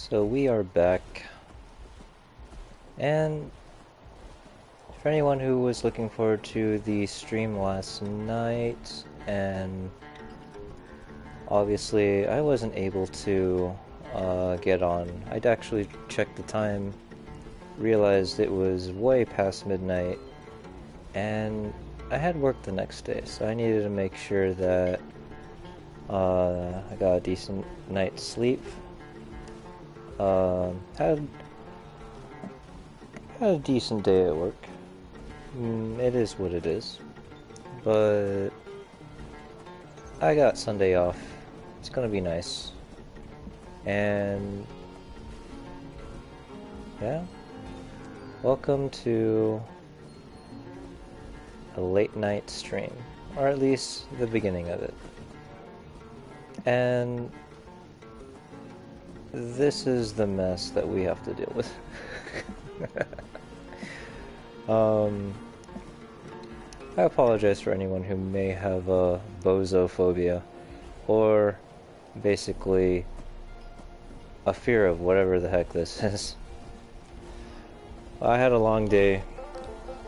So we are back, and for anyone who was looking forward to the stream last night, and obviously I wasn't able to get on. I'd actually checked the time, realized it was way past midnight, and I had work the next day, so I needed to make sure that I got a decent night's sleep. Had a decent day at work. It is what it is. But I got Sunday off. It's gonna be nice. And yeah, welcome to a late night stream, or at least the beginning of it. And this is the mess that we have to deal with. I apologize for anyone who may have a bozophobia, or basically a fear of whatever the heck this is. I had a long day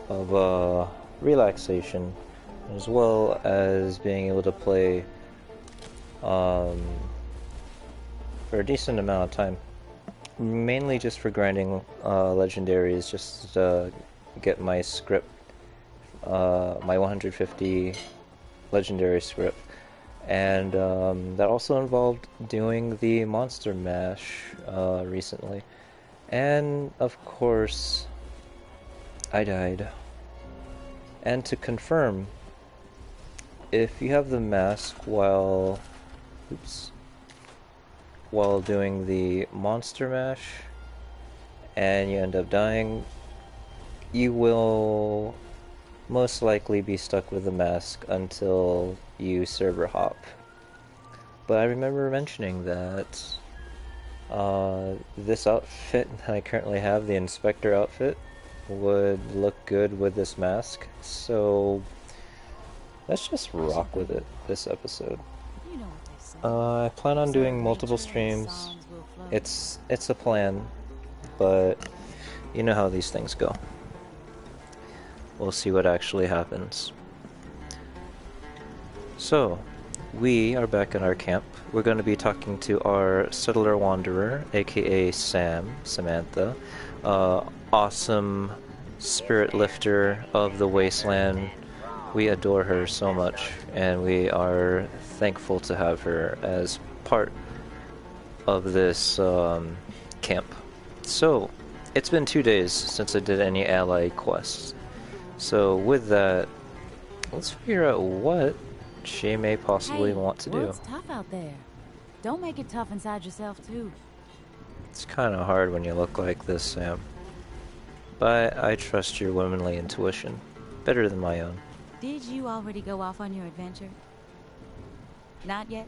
of relaxation, as well as being able to play for a decent amount of time. Mainly just for grinding legendaries, just to get my script, my 150 legendary script. And that also involved doing the monster mash recently. And of course, I died. And to confirm, if you have the mask while doing the monster mash and you end up dying, you will most likely be stuck with the mask until you server hop. But I remember mentioning that this outfit that I currently have, the inspector outfit, would look good with this mask, so let's just rock with it this episode. I plan on doing multiple streams. It's a plan, but you know how these things go. We'll see what actually happens. So, we are back at our camp. We're going to be talking to our settler wanderer, aka Samantha, awesome spirit lifter of the Wasteland. We adore her so much, and we are thankful to have her as part of this camp. So, it's been 2 days since I did any ally quests. So with that, let's figure out what she may possibly want to do. It's tough out there. Don't make it tough inside yourself too. It's kind of hard when you look like this, Sam. But I trust your womanly intuition better than my own. Did you already go off on your adventure? Not yet?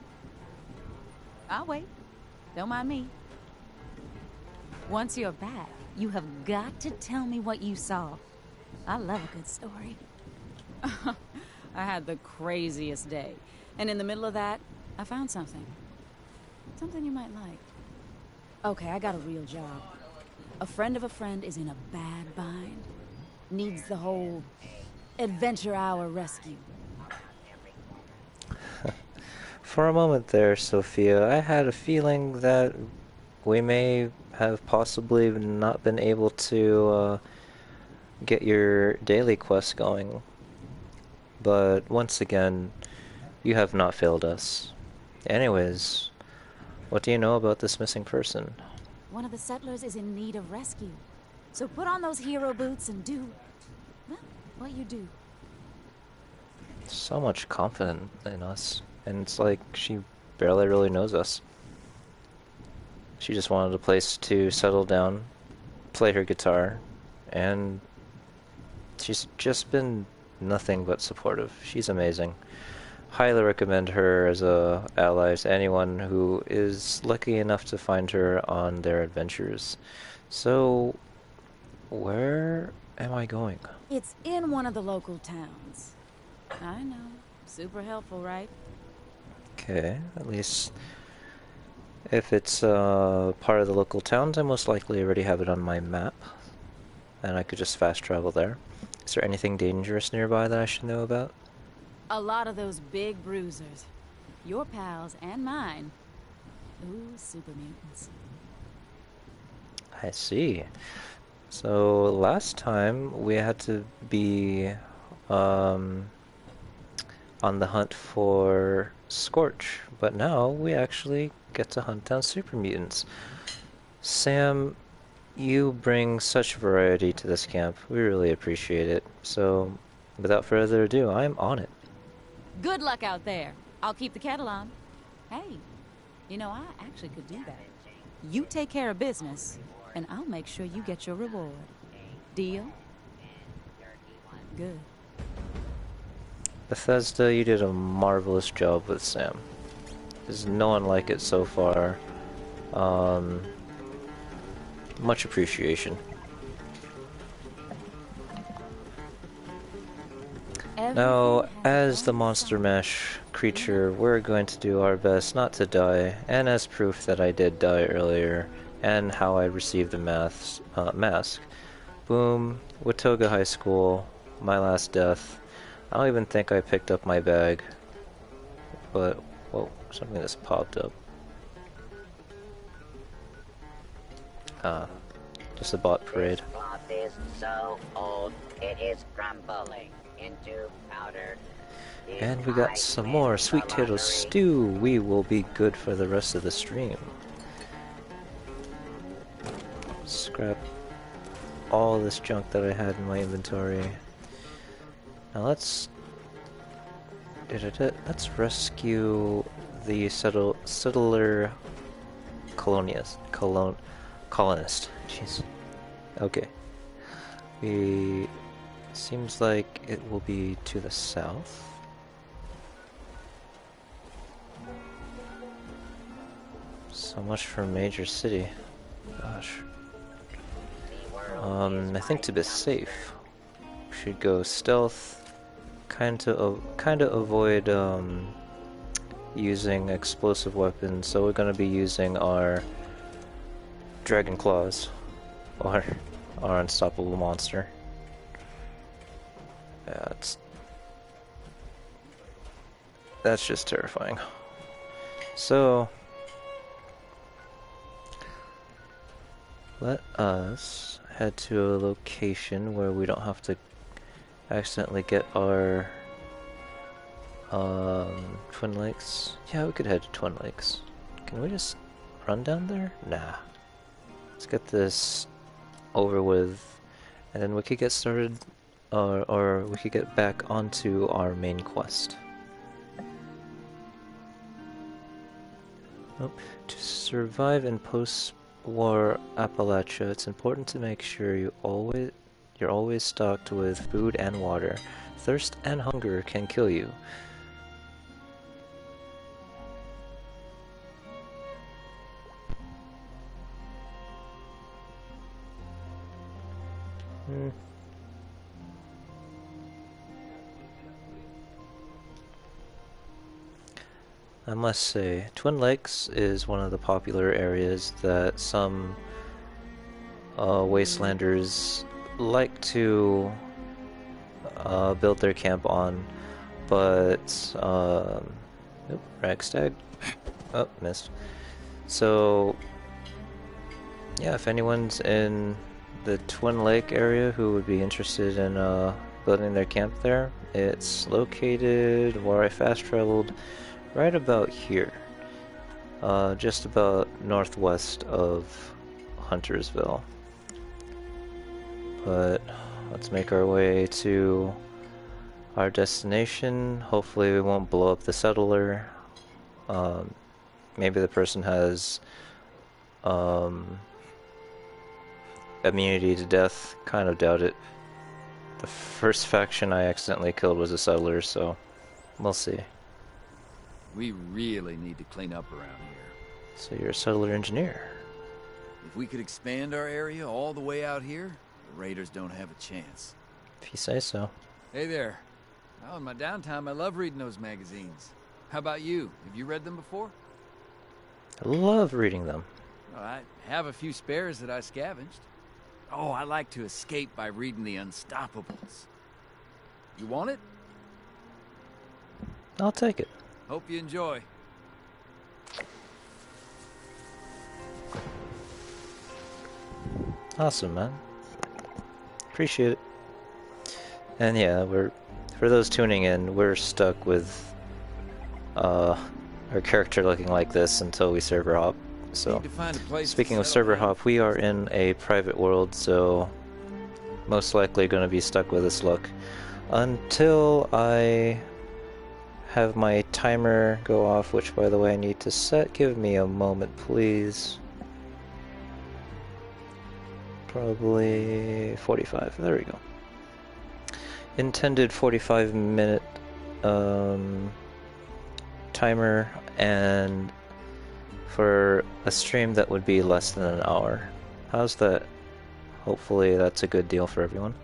I'll wait. Don't mind me. Once you're back, you have got to tell me what you saw. I love a good story. I had the craziest day. And in the middle of that, I found something. Something you might like. Okay, I got a real job. A friend of a friend is in a bad bind. Needs the whole adventure hour rescue. For a moment there, Sophia, I had a feeling that we may have possibly not been able to get your daily quest going. But once again, you have not failed us. Anyways, what do you know about this missing person? One of the settlers is in need of rescue. So put on those hero boots and do, well, what you do. So much confidence in us, and it's like she barely really knows us. She just wanted a place to settle down, play her guitar, and she's just been nothing but supportive. She's amazing. Highly recommend her as a ally to anyone who is lucky enough to find her on their adventures. So, where am I going? It's in one of the local towns. I know. Super helpful, right? Okay, at least If it's part of the local towns, I most likely already have it on my map, and I could just fast travel there. Is there anything dangerous nearby that I should know about? A lot of those big bruisers. Your pals and mine. Ooh, super mutants. I see. So last time we had to be on the hunt for Scorch, but now we actually get to hunt down super mutants. Sam, you bring such variety to this camp. We really appreciate it. So, without further ado, I'm on it. Good luck out there. I'll keep the kettle on. Hey, you know, I actually could do that. You take care of business, and I'll make sure you get your reward. Deal? Good. Bethesda, you did a marvelous job with Sam. There's no one like it so far. Much appreciation. Now, as the Monster Mesh creature, we're going to do our best not to die, and as proof that I did die earlier, and how I received the mask. Boom, Watoga High School, my last death. I don't even think I picked up my bag, but, whoa, something just popped up. Just a bot parade. This cloth is so old, it is crumbling into powder. And we got some more sweet potato stew. We will be good for the rest of the stream. Scrap all this junk that I had in my inventory. Now let's rescue the settler colonist. Jeez. Okay. Seems like it will be to the south. So much for major city. Gosh. I think to be safe, we should go stealth. Kind of avoid using explosive weapons. So we're gonna be using our dragon claws, or our unstoppable monster. Yeah, that's just terrifying. So let us head to a location where we don't have to accidentally get our Twin Lakes. Yeah, we could head to Twin Lakes. Can we just run down there? Nah. Let's get this over with, and then we could get started, or we could get back onto our main quest. Nope. To survive in post-war Appalachia, it's important to make sure you're always stocked with food and water. Thirst and hunger can kill you. I must say, Twin Lakes is one of the popular areas that some Wastelanders like to build their camp on, but nope, Ragstag. Oh, missed. So yeah, if anyone's in the Twin Lake area who would be interested in building their camp there, it's located where I fast traveled, right about here, just about northwest of Huntersville. But let's make our way to our destination. Hopefully we won't blow up the settler. Maybe the person has immunity to death. Kind of doubt it. The first faction I accidentally killed was a settler, so we'll see. We really need to clean up around here. So you're a settler engineer. If we could expand our area all the way out here, the Raiders don't have a chance. If you say so. Hey there. Well, in my downtime, I love reading those magazines. How about you? Have you read them before? I love reading them. Well, I have a few spares that I scavenged. Oh, I like to escape by reading the Unstoppables. You want it? I'll take it. Hope you enjoy. Awesome, man. Appreciate it. And yeah, for those tuning in, we're stuck with our character looking like this until we server hop. So, Need to find a place to speaking of settle server down. hop, we are in a private world, so most likely going to be stuck with this look until I have my timer go off, which by the way I need to set. Give me a moment, please. Probably 45. There we go. Intended 45-minute timer, and for a stream that would be less than an hour. How's that? Hopefully that's a good deal for everyone.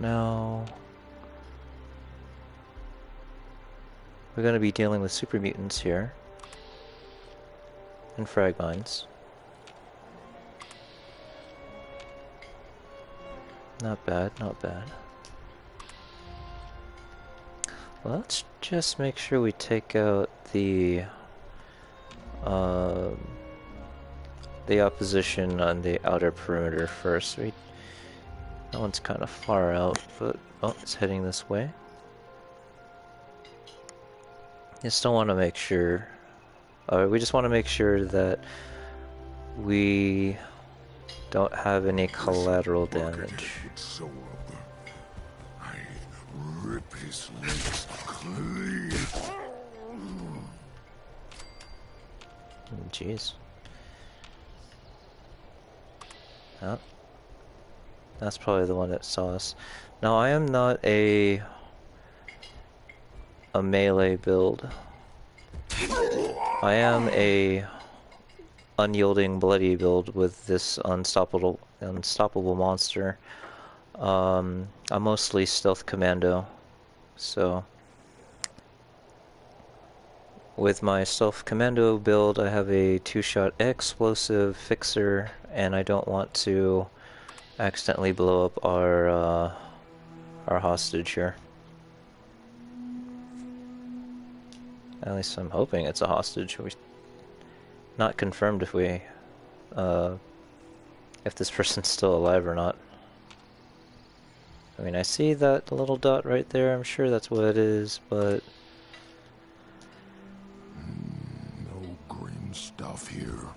Now we're going to be dealing with super mutants here and frag mines. Not bad, not bad. Well, let's just make sure we take out the opposition on the outer perimeter first. That one's kind of far out, but oh, it's heading this way. Just don't want to make sure. We just want to make sure that we don't have any collateral damage. I rip his legs clean. Jeez. Oh. That's probably the one that saw us. Now I am not a melee build. I am a unyielding bloody build with this unstoppable monster. I'm mostly stealth commando, so with my stealth commando build I have a 2-shot explosive fixer, and I don't want to accidentally blow up our hostage here. At least I'm hoping it's a hostage. Not confirmed if we, if this person's still alive or not. I mean, I see that little dot right there. I'm sure that's what it is, but No green stuff here.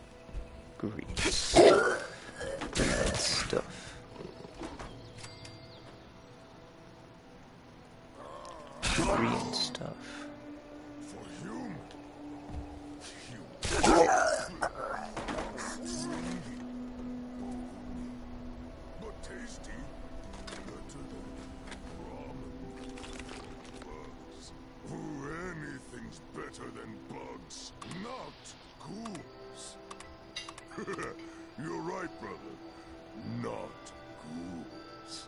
green stuff. Green stuff. For you. But tasty. Better than ramen. Bugs. Ooh, anything's better than bugs. Not ghouls. You're right, brother. Not ghouls.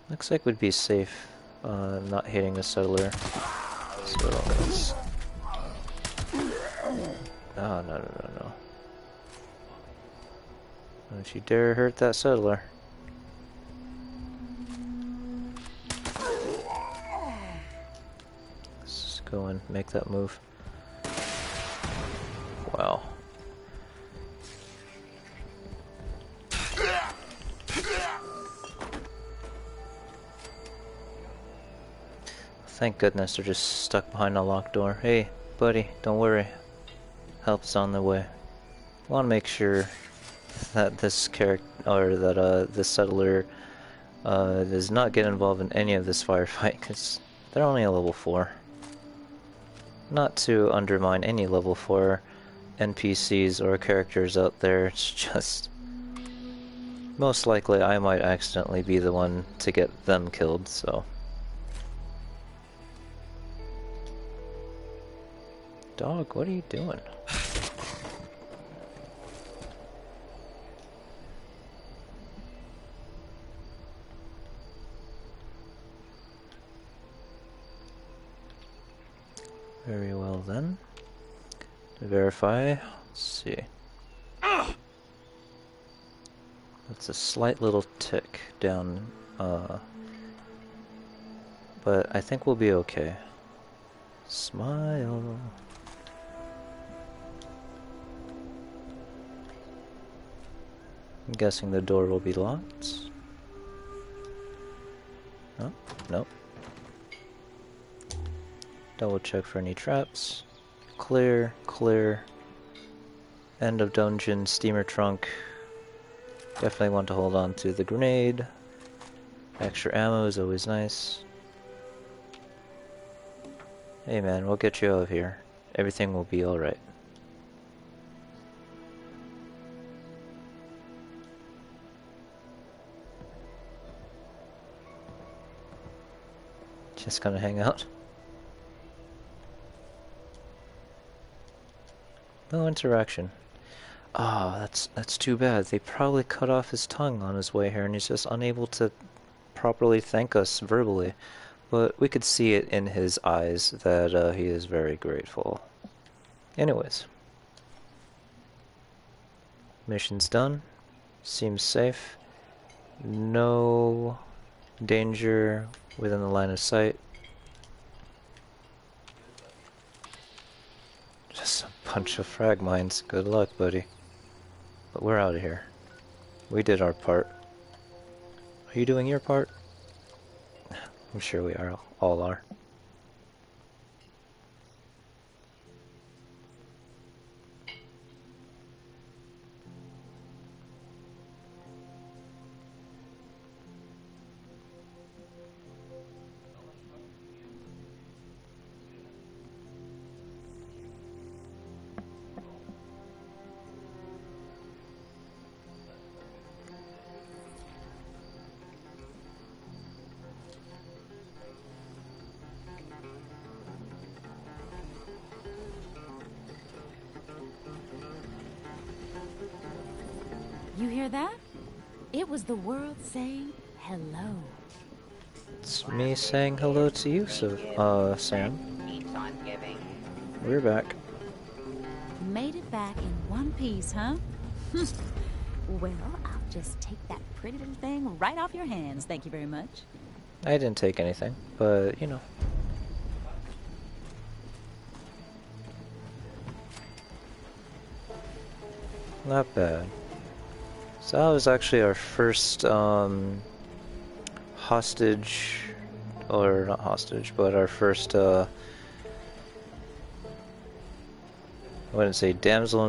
Looks like we'd be safe not hitting the settler. So let's... Oh, no. Don't you dare hurt that settler. Let's go and make that move. Wow. Thank goodness they're just stuck behind a locked door. Hey, buddy, don't worry. Help's on the way. I want to make sure that this character, or that this settler, does not get involved in any of this firefight, because they're only a level 4. Not to undermine any level 4 NPCs or characters out there, it's just most likely I might accidentally be the one to get them killed, so. Dog, what are you doing? Very well then. To verify, let's see. That's a slight little tick down, but I think we'll be okay. Smile. I'm guessing the door will be locked. Oh, nope. Double check for any traps. Clear, clear. End of dungeon, steamer trunk. Definitely want to hold on to the grenade. Extra ammo is always nice. Hey man, we'll get you out of here. Everything will be alright. Just gonna hang out. No interaction. Ah, that's too bad. They probably cut off his tongue on his way here and he's just unable to properly thank us verbally. But we could see it in his eyes that he is very grateful. Anyways. Mission's done. Seems safe. No danger within the line of sight. Just a bunch of frag mines. Good luck, buddy. But we're out of here. We did our part. Are you doing your part? I'm sure we are. All are. You hear that? It was the world saying hello. It's me saying hello to you, Sam. Keeps on giving. We're back. Made it back in one piece, huh? Well, I'll just take that pretty little thing right off your hands. Thank you very much. I didn't take anything, but you know. Not bad. So that was actually our first hostage, or not hostage, but our first I wouldn't say damsel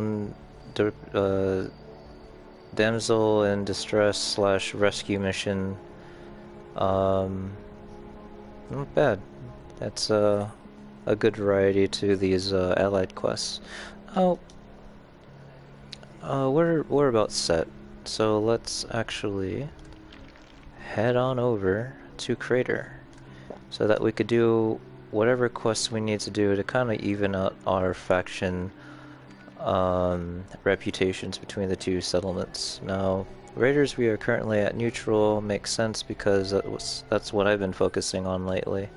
in distress slash rescue mission. Not bad. That's a good variety to these allied quests. Oh, we're about set. So let's actually head on over to Crater so that we could do whatever quests we need to do to kind of even out our faction reputations between the two settlements. Now, Raiders, we are currently at neutral. Makes sense because that's what I've been focusing on lately.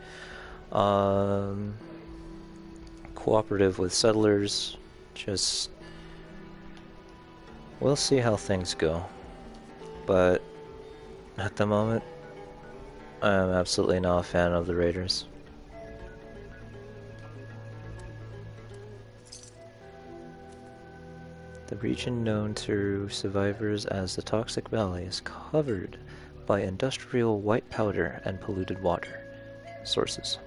Cooperative with settlers, just we'll see how things go, but at the moment, I'm absolutely not a fan of the Raiders. The region known to survivors as the Toxic Valley is covered by industrial white powder and polluted water sources.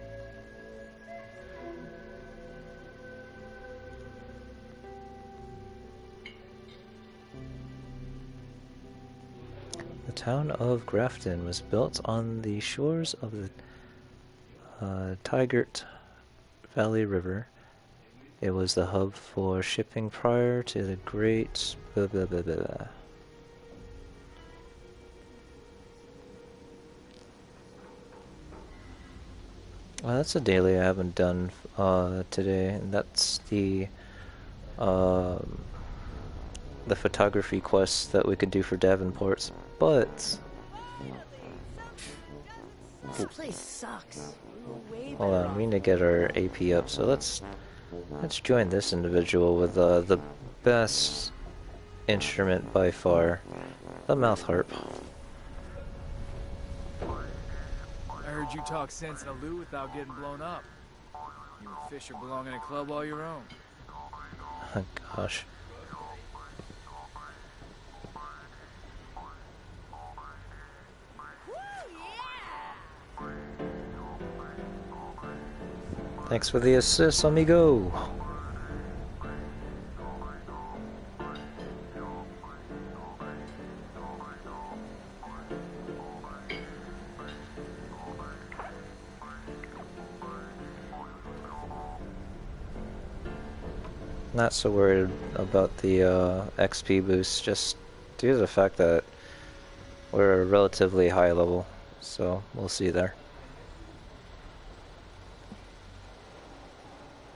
The town of Grafton was built on the shores of the Tigert Valley River. It was the hub for shipping prior to the Great blah blah blah blah. Well, that's a daily I haven't done today, and that's the photography quest that we could do for Davenport's. But This place sucks. We were way Hold better on, off. we need to get our AP up, so let's join this individual with the best instrument by far, the mouth harp. I heard you talk sense in a loo without getting blown up. You and Fisher belong in a club all your own. Oh, gosh. Thanks for the assist, amigo. Not so worried about the XP boost, just due to the fact that we're a relatively high level, so we'll see there.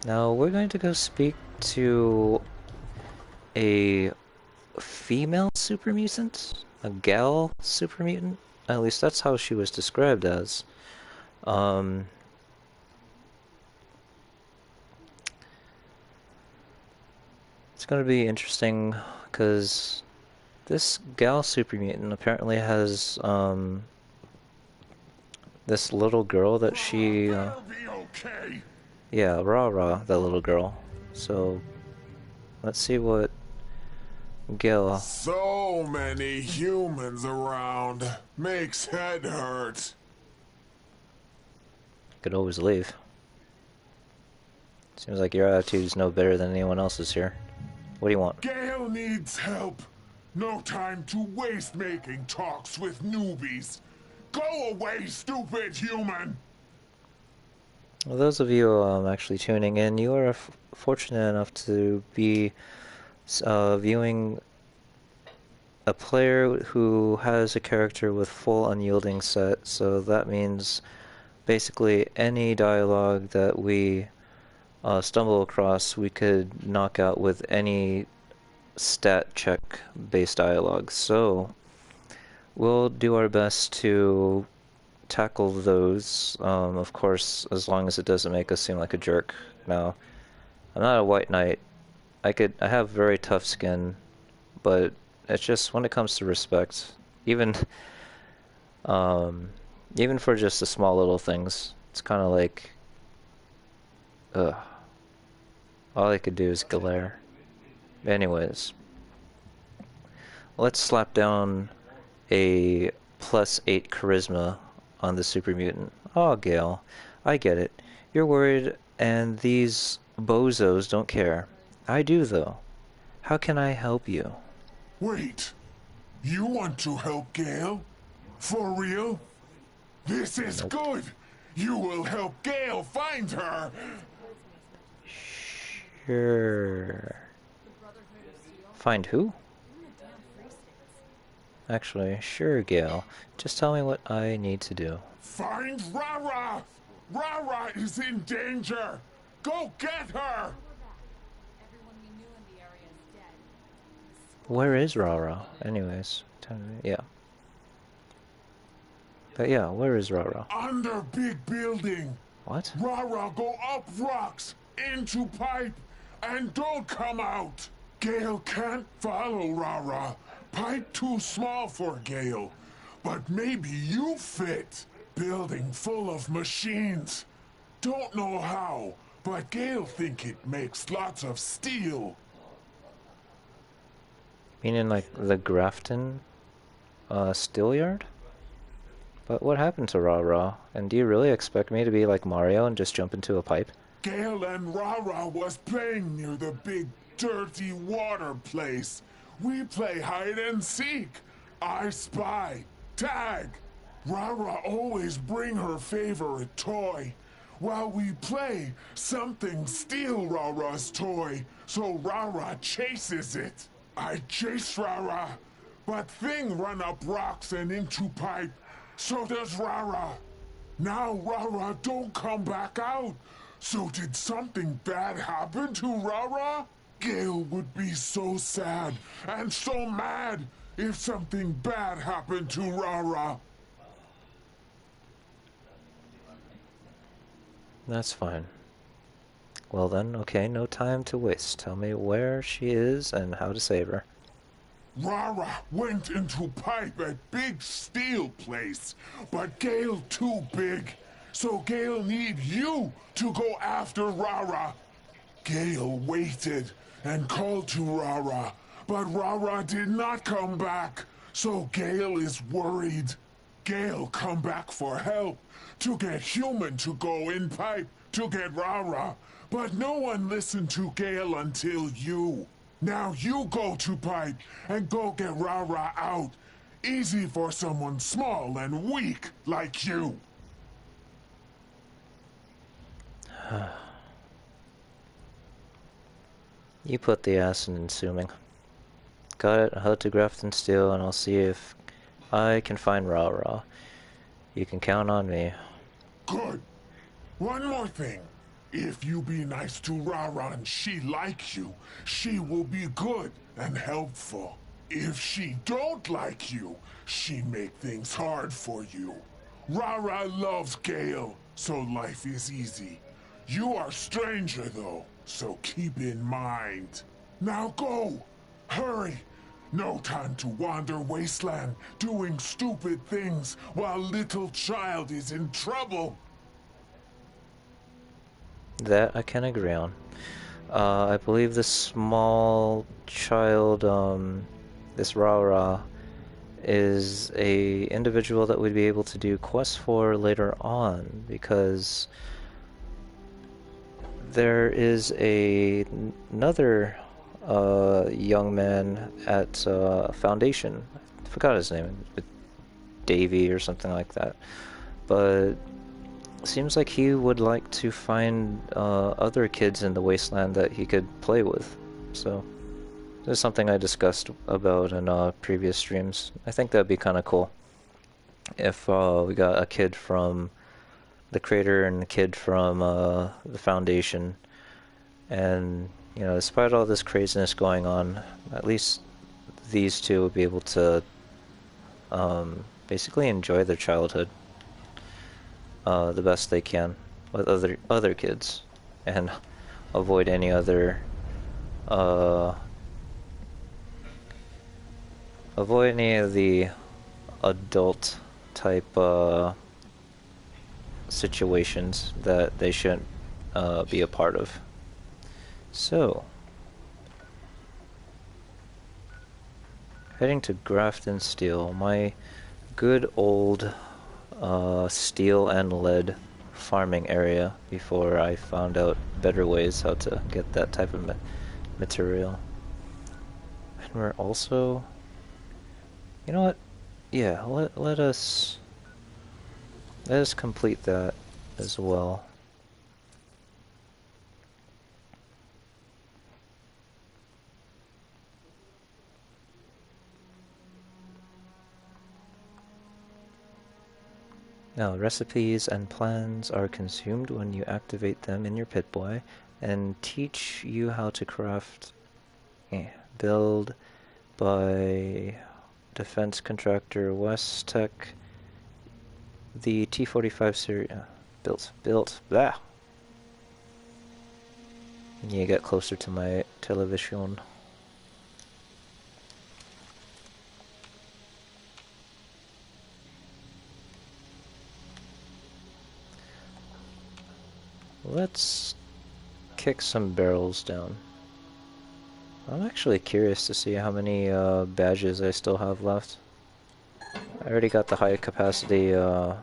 Now we're going to go speak to a female super mutant, a gal super mutant. At least that's how she was described as. It's going to be interesting because this gal super mutant apparently has this little girl that she That'll be okay. yeah, Rah, the little girl. So let's see what Gil. So many humans around. Makes head hurt. Could always leave. Seems like your attitude's no better than anyone else's here. What do you want? Gale needs help. No time to waste making talks with newbies. Go away, stupid human! Well, those of you actually tuning in, you are fortunate enough to be viewing a player who has a character with full unyielding set, so that means basically any dialogue that we stumble across, we could knock out with any stat check based dialogue. So we'll do our best to tackle those, of course, as long as it doesn't make us seem like a jerk. Now, I'm not a white knight. I have very tough skin, but it's just when it comes to respect, even even for just the small little things, it's kind of like, ugh. All I could do is glare. Anyways, let's slap down a +8 charisma on the super mutant. Oh, Gale, I get it. You're worried, and these bozos don't care. I do, though. How can I help you? Wait. You want to help Gale? For real? This is good. You will help Gale find her. Sure. Find who? Actually, sure, Gale. Just tell me what I need to do. Find Rara! Rara is in danger! Go get her! Where is Rara? Anyways, yeah. But yeah, where is Rara? Under big building. What? Rara, go up rocks, into pipe, and don't come out. Gale can't follow Rara. Pipe too small for Gale. But maybe you fit. Building full of machines. Don't know how, but Gale think it makes lots of steel. Meaning like the Grafton steel yard? But what happened to Rara? And do you really expect me to be like Mario and just jump into a pipe? Gale and Rara was playing near the big dirty water place. We play hide and seek. I spy. Tag. Rara always bring her favorite toy. While we play, something steal Rara's toy, so Rara chases it. I chase Rara, but thing run up rocks and into pipe. So does Rara. Now Rara don't come back out. So did something bad happen to Rara? Gale would be so sad and so mad if something bad happened to Rara. That's fine. Well then, okay, no time to waste. Tell me where she is and how to save her. Rara went into pipe at big steel place, but Gale too big. So Gale need you to go after Rara. Gale waited and called to Rara, but Rara did not come back. So Gale is worried. Gale come back for help to get human to go in pipe to get Rara, but no one listened to Gale until you. Now you go to pipe and go get Rara out. Easy for someone small and weak like you. You put the ass in assuming. Got it, I'll head to Grafton Steel and I'll see if I can find Ra-Ra. You can count on me. Good. One more thing. If you be nice to Rara and she like you, she will be good and helpful. If she don't like you, she make things hard for you. Rara loves Gale, so life is easy. You are stranger though, so keep in mind. Now go! Hurry! No time to wander wasteland, doing stupid things while little child is in trouble. That I can agree on. I believe this small child, this Ra-Ra, is a individual that we'd be able to do quests for later on, because there is another young man at Foundation. I forgot his name, Davy or something like that. But seems like he would like to find other kids in the wasteland that he could play with. So this is something I discussed about in previous streams. I think that'd be kind of cool if we got a kid from the Crater and a kid from the Foundation, and you know, despite all this craziness going on, at least these two would be able to basically enjoy their childhood the best they can with other kids, and avoid any other avoid any of the adult type situations that they shouldn't be a part of. So, heading to Grafton Steel, my good old steel and lead farming area before I found out better ways how to get that type of material. And we're also, you know what? Yeah, let us complete that as well. Now, recipes and plans are consumed when you activate them in your Pip-Boy and teach you how to craft, build by defense contractor West Tech. The T-45 series built. Blah. You get closer to my television. Let's kick some barrels down. I'm actually curious to see how many badges I still have left. I already got the high capacity, I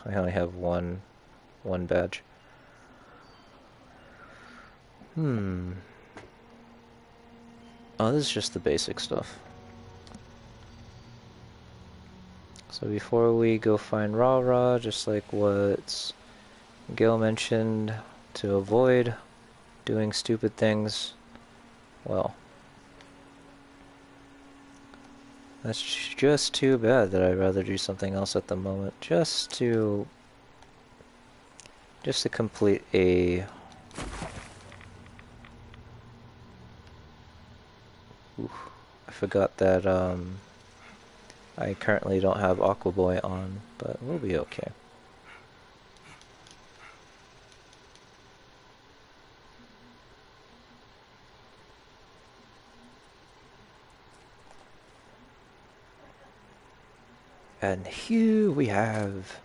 only have one badge. Oh, this is just the basic stuff. So before we go find Ra-Ra, just like what Gil mentioned, to avoid doing stupid things, well, that's just too bad that I'd rather do something else at the moment, just to complete a I forgot that I currently don't have Aqua Boy on, but we'll be okay. And here we have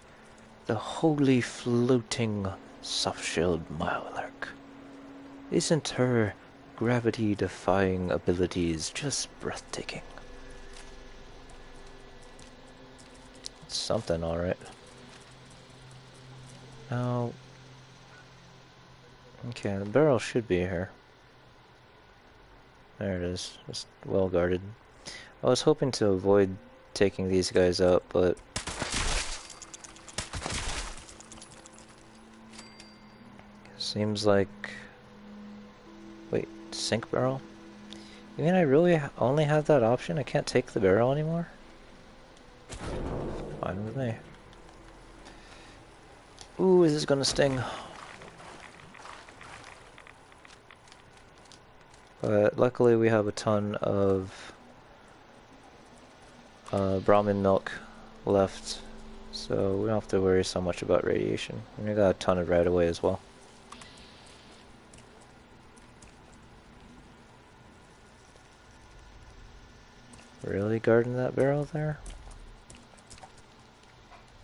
the holy floating soft-shelled Milelark. Isn't her gravity-defying abilities just breathtaking? It's something, alright. Now, okay, the barrel should be here. There it is, just well guarded. I was hoping to avoid taking these guys out, but seems like... Wait, sink barrel? You mean I really only have that option? I can't take the barrel anymore? Fine with me. Ooh, is this gonna sting? But luckily we have a ton of Brahmin milk left, so we don't have to worry so much about radiation. And we got a ton of right away as well. Really guarding that barrel there?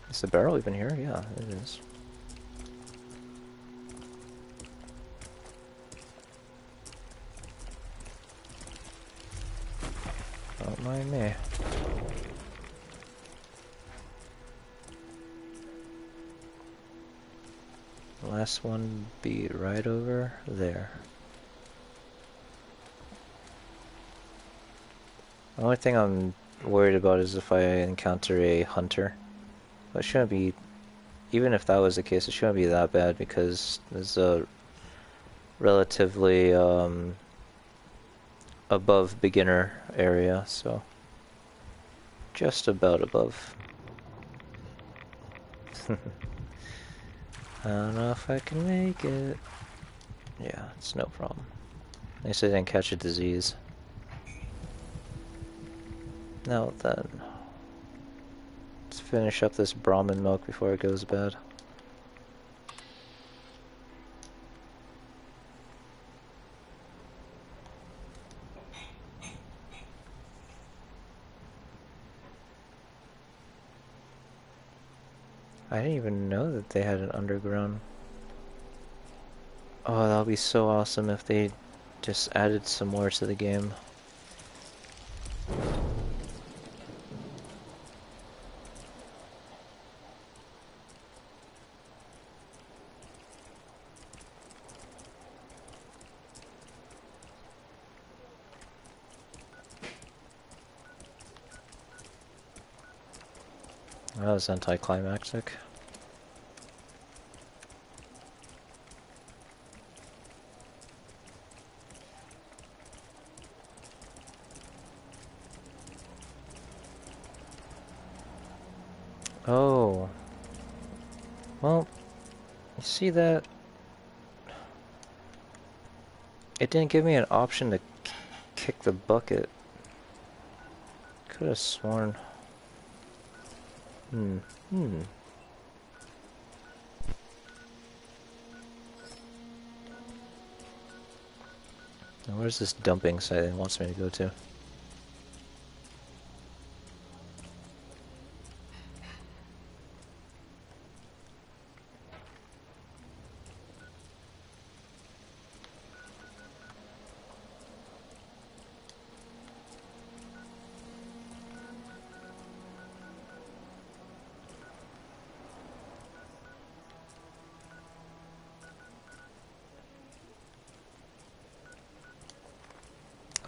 Is the barrel even here? Yeah, it is. Don't mind me. The last one be right over there. The only thing I'm worried about is if I encounter a hunter. But it shouldn't be, even if that was the case, it shouldn't be that bad because there's a relatively above beginner area, so just about above. I don't know if I can make it. Yeah, it's no problem. At least I didn't catch a disease. Now then, let's finish up this Brahmin milk before it goes bad. I didn't even know that they had an underground. Oh, that would be so awesome if they just added some more to the game. That was anticlimactic. Oh. Well, you see that? It didn't give me an option to kick the bucket. Could have sworn. Now where's this dumping site it wants me to go to?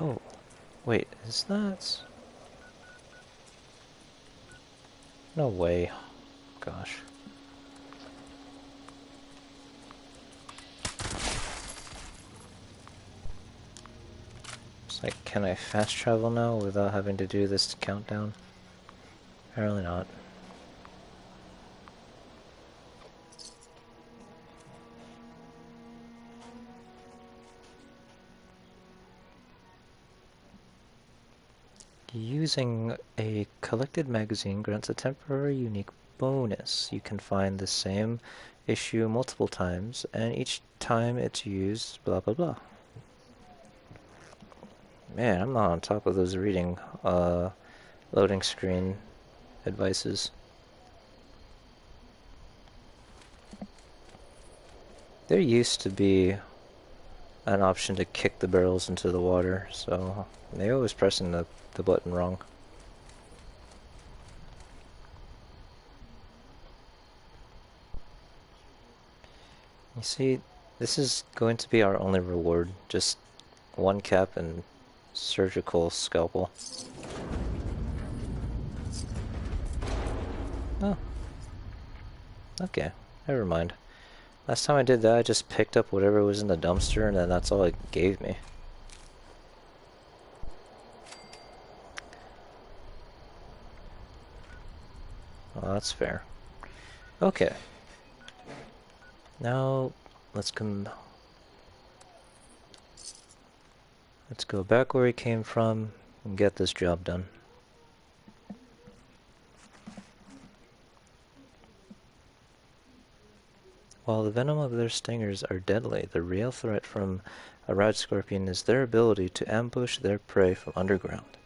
Oh, wait, is that... No way. Gosh. It's like, can I fast travel now without having to do this countdown? Apparently not. Using a collected magazine grants a temporary unique bonus. You can find the same issue multiple times, and each time it's used, blah blah blah. Man, I'm not on top of those reading loading screen advices. There used to be an option to kick the barrels into the water, so maybe I was pressing the button wrong. You see, this is going to be our only reward, just one cap and surgical scalpel. Oh. Okay, never mind. Last time I did that, I just picked up whatever was in the dumpster and then that's all it gave me. Well, that's fair. Okay. Now, let's go back where we came from and get this job done. While the venom of their stingers are deadly, the real threat from a rad scorpion is their ability to ambush their prey from underground.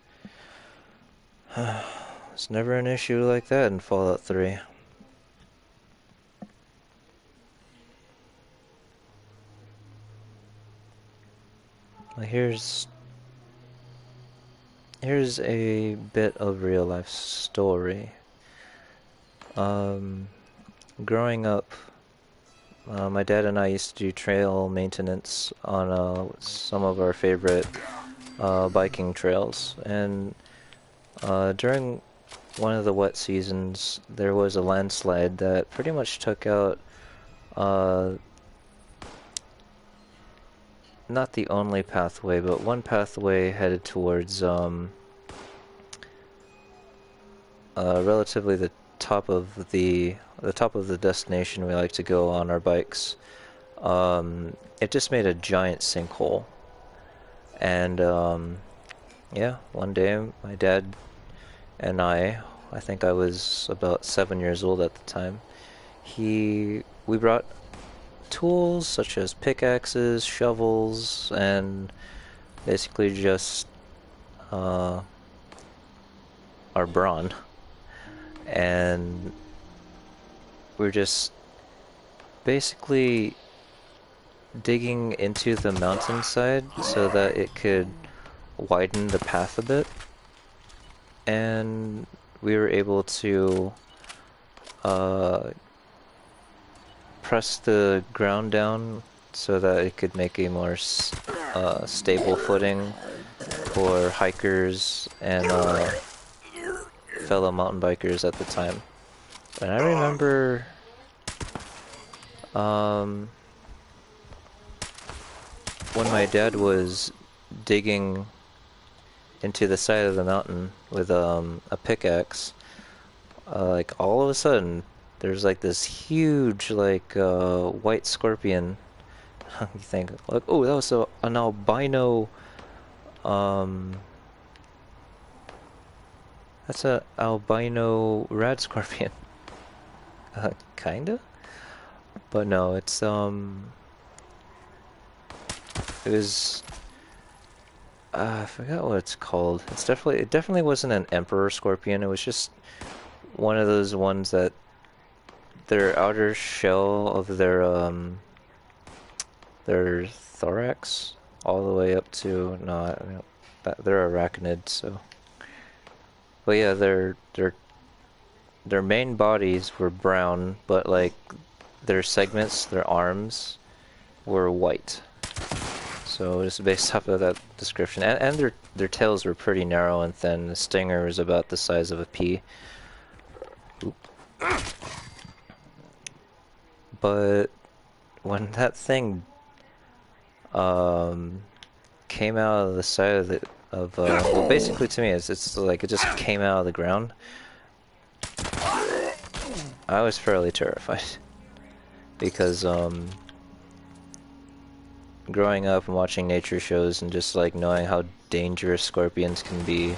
It's never an issue like that in Fallout 3. Well, here's a bit of real life story. Growing up, my dad and I used to do trail maintenance on some of our favorite biking trails, and during one of the wet seasons there was a landslide that pretty much took out not the only pathway, but one pathway headed towards relatively the top of the destination we like to go on our bikes. It just made a giant sinkhole, and yeah, one day my dad and I think I was about 7 years old at the time, we brought tools such as pickaxes, shovels, and basically just our brawn, and we're just basically digging into the mountainside so that it could widen the path a bit, and we were able to press the ground down so that it could make a more stable footing for hikers and fellow mountain bikers at the time. And I remember when my dad was digging into the side of the mountain with a pickaxe, like all of a sudden there's like this huge like white scorpion. You think like, oh, that was an albino that's a albino rad scorpion. Kinda? But no, it's it was I forgot what it's called. It definitely wasn't an emperor scorpion. It was just one of those ones that their outer shell of their thorax all the way up to they're arachnid, so. But yeah, their main bodies were brown, but like their segments, their arms, were white. So it's based off of that description, and their tails were pretty narrow and thin. The stinger was about the size of a pea. Oop. But when that thing came out of the side of well, basically to me it's like it just came out of the ground, I was fairly terrified because growing up and watching nature shows and just like knowing how dangerous scorpions can be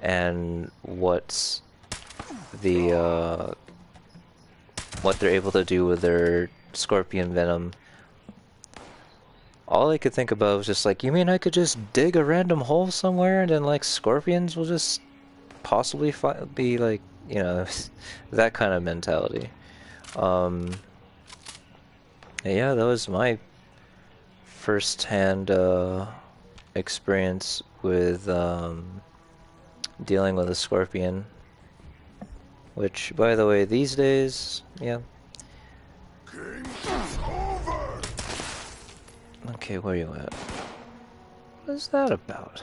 and what they're able to do with their scorpion venom, all I could think about was just like, you mean I could just dig a random hole somewhere and then like scorpions will just possibly be like you know, that kind of mentality. Yeah, that was my first-hand experience with dealing with a scorpion. Which, by the way, these days, yeah. Okay, where you at? What is that about?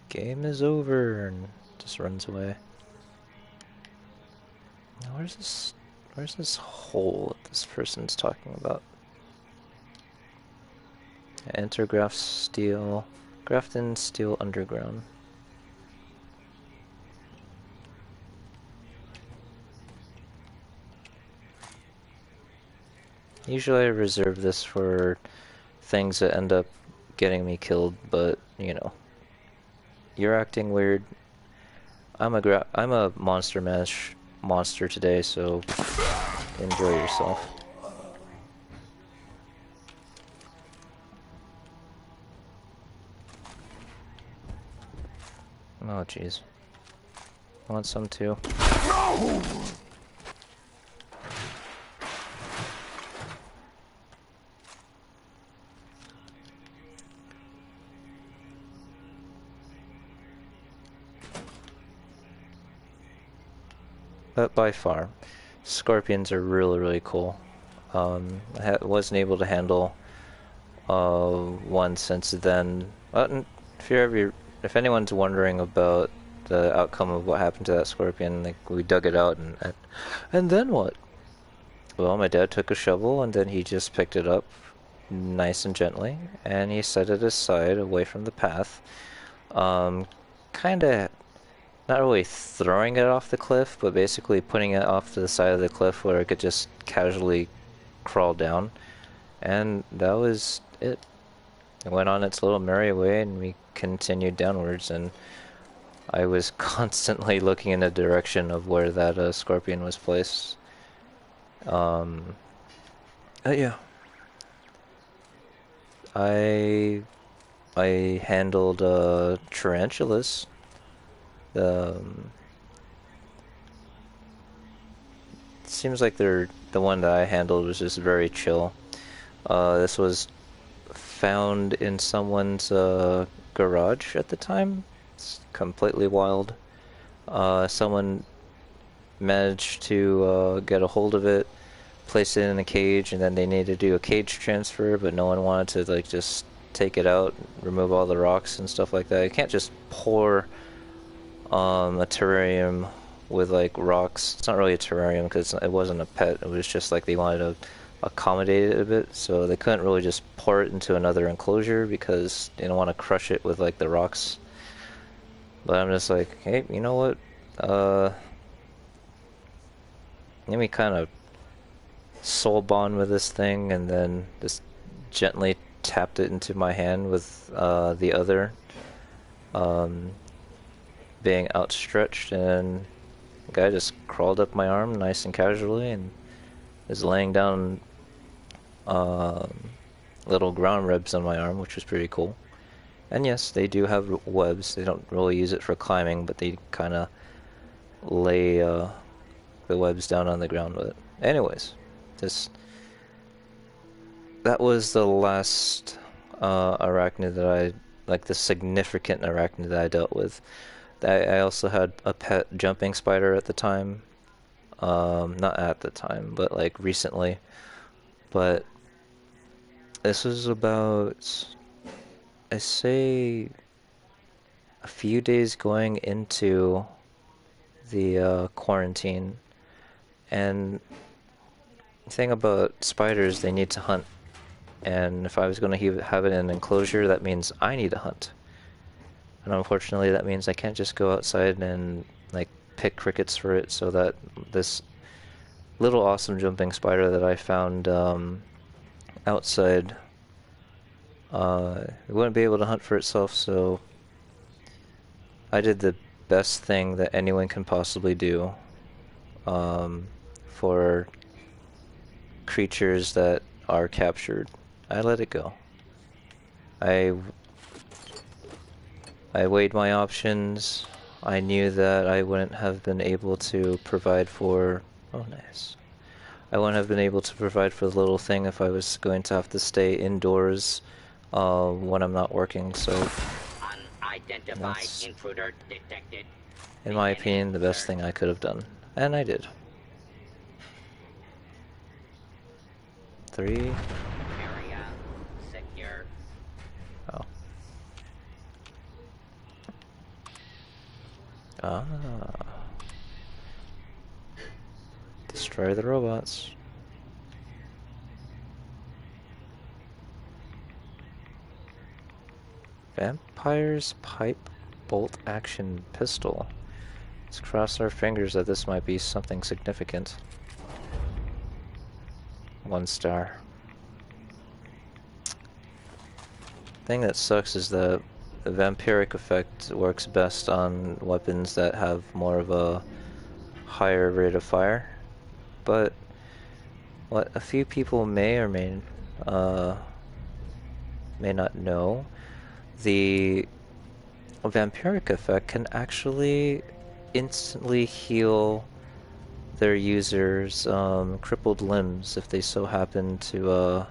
Game is over, and just runs away. Now, where's this hole that this person's talking about? Enter Grafton Steel Underground. Usually I reserve this for things that end up getting me killed, but, you know. You're acting weird. I'm a monster mash monster today, so enjoy yourself. Oh jeez. I want some too. No! But by far, scorpions are really cool. I wasn't able to handle one since then. If anyone's wondering about the outcome of what happened to that scorpion, like we dug it out and then what? Well, my dad took a shovel and then he just picked it up nice and gently and he set it aside away from the path. Kinda not really throwing it off the cliff, but basically putting it off to the side of the cliff where it could just casually crawl down. And that was it. It went on its little merry way and we continued downwards, and I was constantly looking in the direction of where that scorpion was placed. Yeah. I handled tarantulas. It seems like the one that I handled was just very chill. This was found in someone's garage at the time. It's completely wild. Someone managed to get a hold of it, place it in a cage, and then they needed to do a cage transfer, but no one wanted to like just take it out, remove all the rocks and stuff like that. You can't just pour a terrarium with like rocks. It's not really a terrarium because it wasn't a pet. It was just like they wanted to accommodate it a bit, so they couldn't really just pour it into another enclosure because they don't want to crush it with like the rocks. But I'm just like, hey, you know what? Let me kind of soul bond with this thing, and then just gently tapped it into my hand with the other being outstretched, and the guy just crawled up my arm nice and casually and is laying down little ground ribs on my arm, which was pretty cool. And yes, they do have webs. They don't really use it for climbing, but they kind of lay the webs down on the ground with it. Anyways, that was the last arachnid that the significant arachnid that I dealt with. I also had a pet jumping spider at the time. Not at the time, but like recently. But this was about, I say, a few days going into the quarantine. And the thing about spiders, they need to hunt. And if I was going to have it in an enclosure, that means I need to hunt. And unfortunately, that means I can't just go outside and like pick crickets for it. So that this little awesome jumping spider that I found outside, it wouldn't be able to hunt for itself. So I did the best thing that anyone can possibly do for creatures that are captured. I let it go. I weighed my options. I knew that I wouldn't have been able to provide for... Oh, nice. I wouldn't have been able to provide for the little thing if I was going to have to stay indoors when I'm not working, so... Unidentified That's, intruder detected. in my opinion, the best thing I could have done. And I did. 3. Area secure. Oh. Ah. Destroy the robots. Vampire's pipe bolt action pistol. Let's cross our fingers that this might be something significant. 1 star. Thing that sucks is that the vampiric effect works best on weapons that have more of a higher rate of fire. But what a few people may or may not know, the vampiric effect can actually instantly heal their users' crippled limbs if they so happen to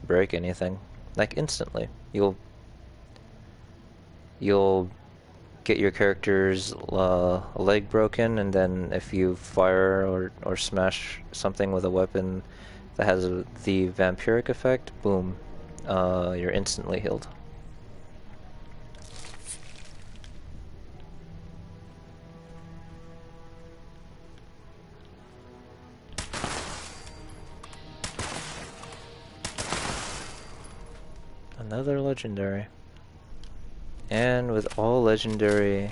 break anything. Like instantly. You'll get your character's leg broken, and then if you fire or smash something with a weapon that has the vampiric effect, boom, you're instantly healed. Another legendary. And with all legendary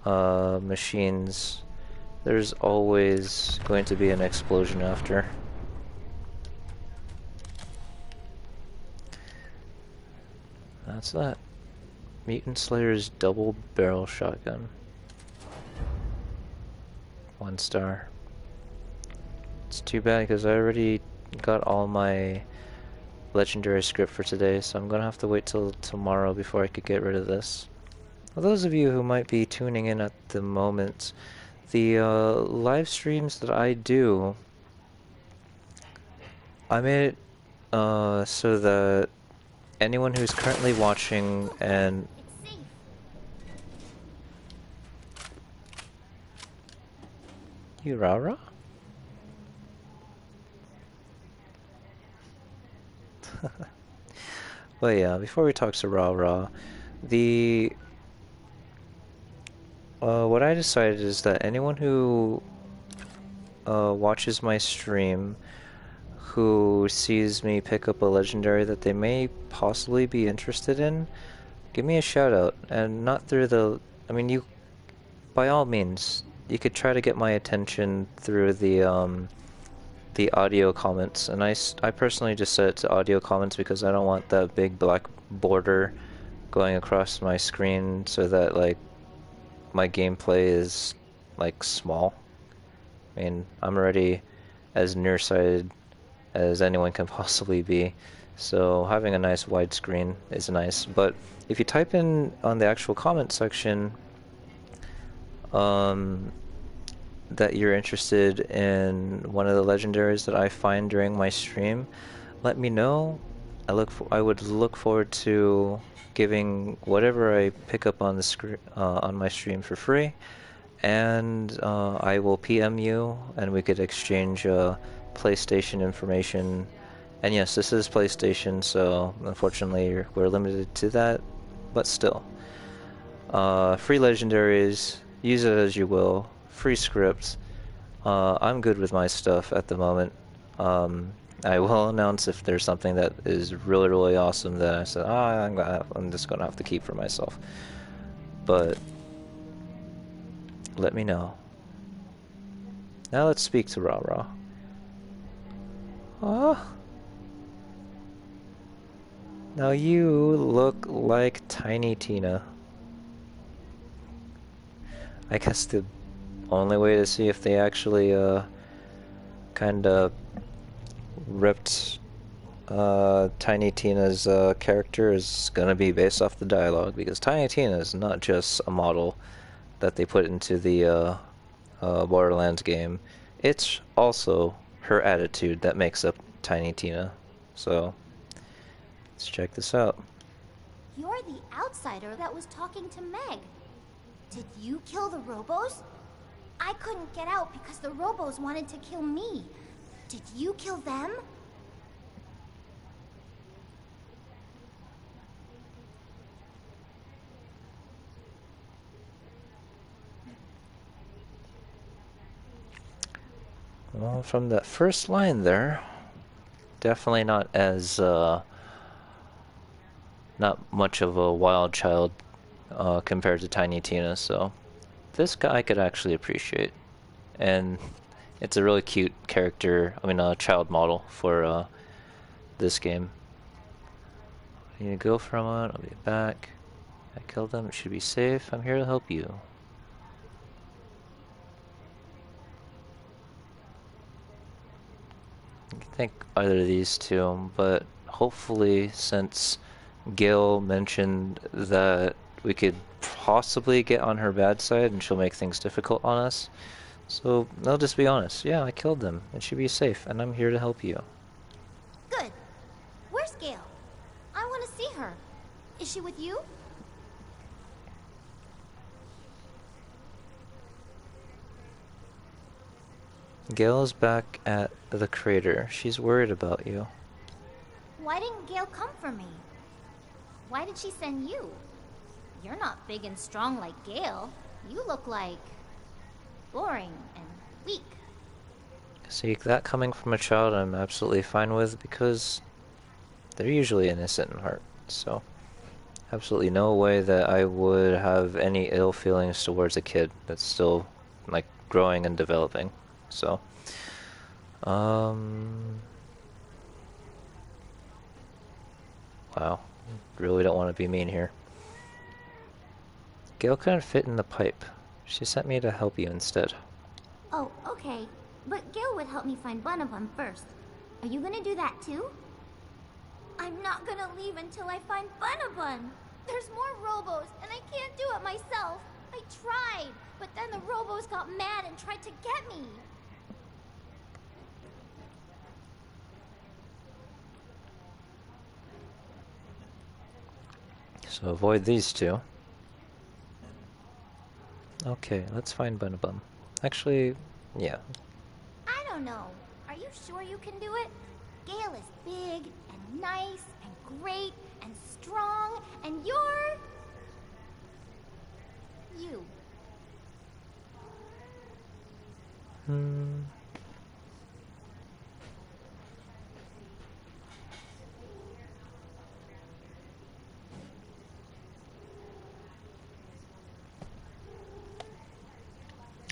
machines, there's always going to be an explosion after. That's that. Mutant Slayer's double barrel shotgun. 1 star. It's too bad because I already got all my legendary script for today, so I'm gonna have to wait till tomorrow before I could get rid of this. For those of you who might be tuning in at the moment, the live streams that I do, I made it so that anyone who's currently watching and you Rara? But yeah, before we talk to Rara, the what I decided is that anyone who watches my stream who sees me pick up a legendary that they may possibly be interested in, give me a shout out. And not through the, I mean, you, by all means, you could try to get my attention through the audio comments. And I personally just set it to audio comments because I don't want that big black border going across my screen so that like my gameplay is like small. I mean, I'm already as nearsighted as anyone can possibly be, so having a nice wide screen is nice. But if you type in on the actual comment section that you're interested in one of the legendaries that I find during my stream, let me know. I would look forward to giving whatever I pick up on the on my stream for free, and I will PM you and we could exchange PlayStation information. And yes, this is PlayStation, so unfortunately we're limited to that, but still. Free legendaries, use it as you will, free scripts. I'm good with my stuff at the moment. I will announce if there's something that is really, really awesome that I said, I'm just gonna have to keep for myself. But let me know. Now let's speak to Ra. Now you look like Tiny Tina. I guess the only way to see if they actually kinda ripped Tiny Tina's character is gonna be based off the dialogue, because Tiny Tina is not just a model that they put into the Borderlands game. It's also her attitude that makes up Tiny Tina. So let's check this out. You're the outsider that was talking to Meg. Did you kill the Robos? I couldn't get out because the Robos wanted to kill me. Did you kill them? Well, from that first line there, definitely not as not much of a wild child compared to Tiny Tina, so this guy I could actually appreciate. And it's a really cute character, I mean a child model for this game. I need to go for a moment, I'll be back. I killed them, it should be safe, I'm here to help you. I think either of these two, but hopefully since Gail mentioned that we could possibly get on her bad side and she'll make things difficult on us, so I'll just be honest. Yeah, I killed them. It should be safe, and I'm here to help you. Good. Where's Gail? I want to see her. Is she with you? Gail is back at the crater. She's worried about you. Why didn't Gail come for me? Why did she send you? You're not big and strong like Gail. You look like boring and weak. See, that coming from a child I'm absolutely fine with, because they're usually innocent in heart, so absolutely no way that I would have any ill feelings towards a kid that's still like growing and developing. So wow, really don't want to be mean here. Gail couldn't fit in the pipe. She sent me to help you instead. Oh, okay. But Gail would help me find Bunabun first. Are you gonna do that too? I'm not gonna leave until I find Bunabun. There's more Robos, and I can't do it myself. I tried, but then the Robos got mad and tried to get me. So avoid these two. Okay, let's find Bunabum. Actually, yeah. I don't know. Are you sure you can do it? Gail is big and nice and great and strong, and you're... you.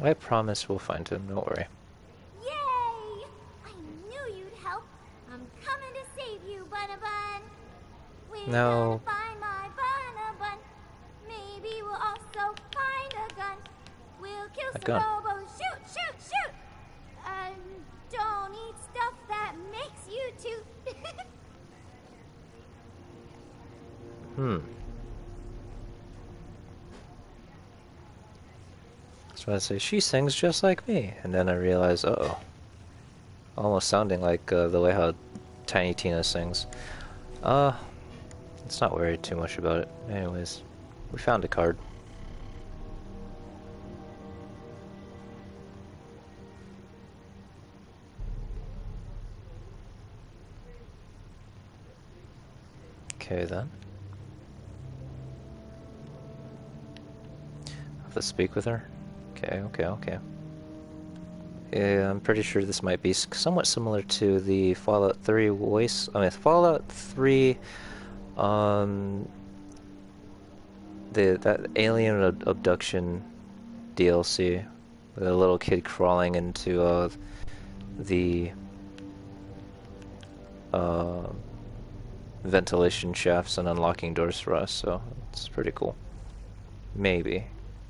I promise we'll find him, don't worry. Yay! I knew you'd help. I'm coming to save you, Bunabun. We're No. gonna find my Bunabun. Maybe we'll also find a gun. We'll kill A some gun. Robos. Shoot, shoot, shoot! Don't eat stuff that makes you too... So I say, she sings just like me. And then I realize, uh-oh. Almost sounding like the way how Tiny Tina sings. Let's not worry too much about it. Anyways, we found a card. Okay then. Have to speak with her? Okay. Yeah, I'm pretty sure this might be somewhat similar to the Fallout 3 Fallout 3, that alien abduction DLC, with a little kid crawling into the ventilation shafts and unlocking doors for us. So it's pretty cool. Maybe.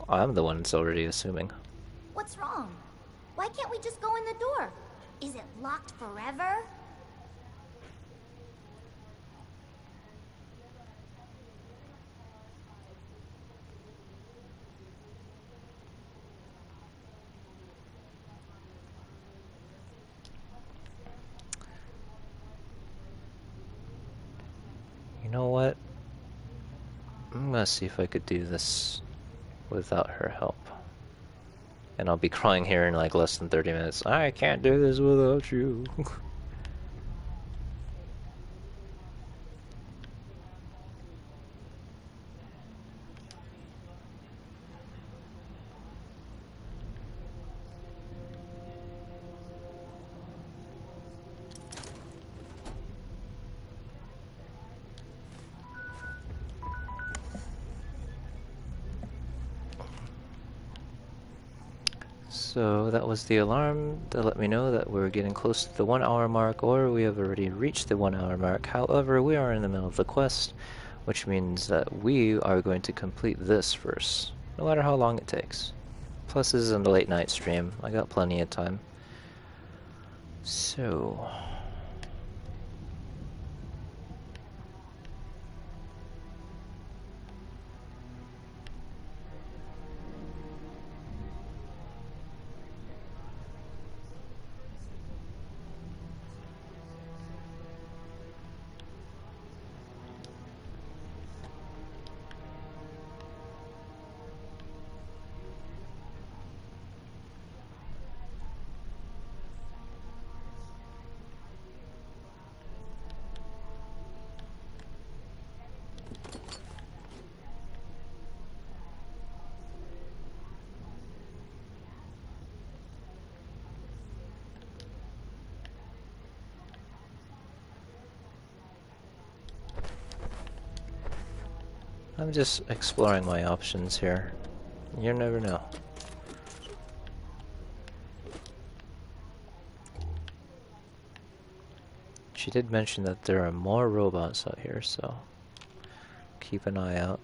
I'm the one that's already assuming. What's wrong? Why can't we just go in the door? Is it locked forever? know what? I'm gonna see if I could do this without her help. And I'll be crying here in like less than 30 minutes. I can't do this without you. So that was the alarm to let me know that we're getting close to the 1 hour mark, or we have already reached the 1 hour mark. However, we are in the middle of the quest, which means that we are going to complete this first, no matter how long it takes. Plus, this isn't a late night stream. I got plenty of time. So... I'm just exploring my options here. You never know. She did mention that there are more robots out here, so keep an eye out.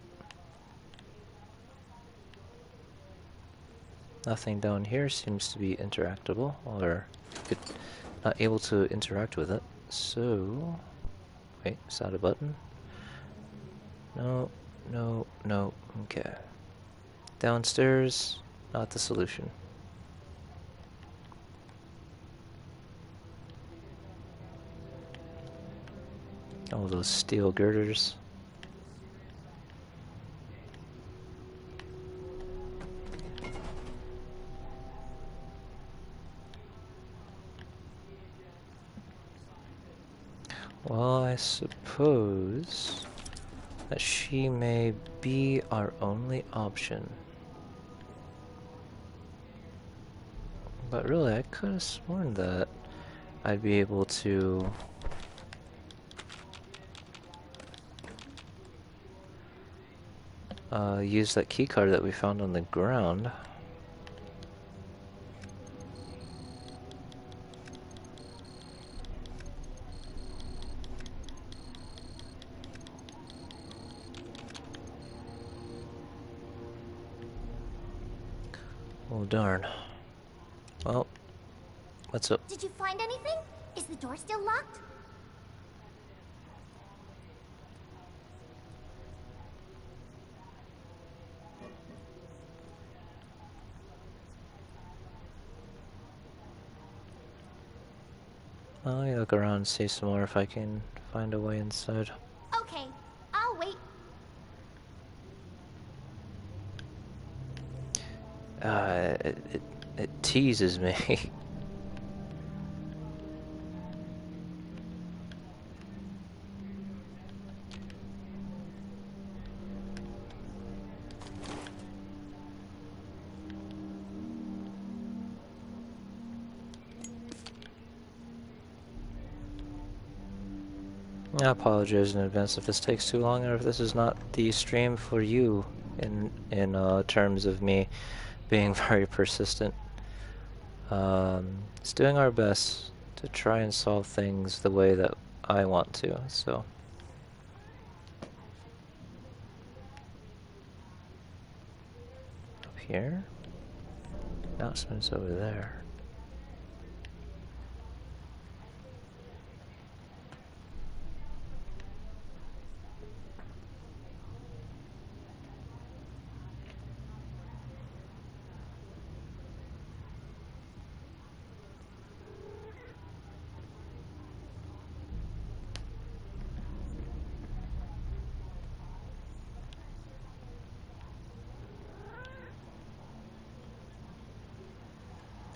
Nothing down here seems to be interactable, or not able to interact with it. So, wait, is that a button? No, no, no, okay. Downstairs, not the solution. All those steel girders. Well, I suppose that she may be our only option. But really, I could have sworn that I'd be able to use that keycard that we found on the ground. Oh darn. Well, what's up? Did you find anything? Is the door still locked? I'll look around and see some more if I can find a way inside. Okay, I'll wait. It teases me. I apologize in advance if this takes too long or if this is not the stream for you in terms of me being very persistent. It's doing our best to try and solve things the way that I want to, so. Up here? Announcements over there.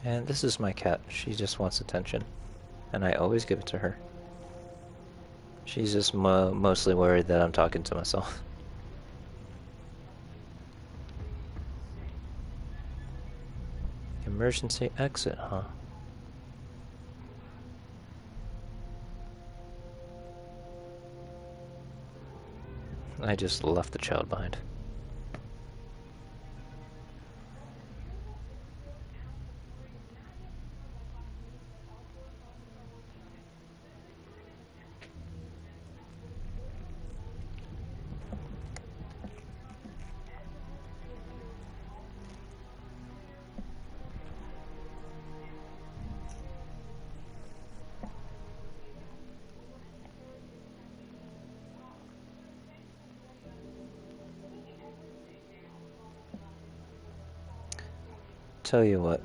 And this is my cat. She just wants attention. And I always give it to her. She's just mostly worried that I'm talking to myself. Emergency exit, huh? I just left the child behind. Tell you what,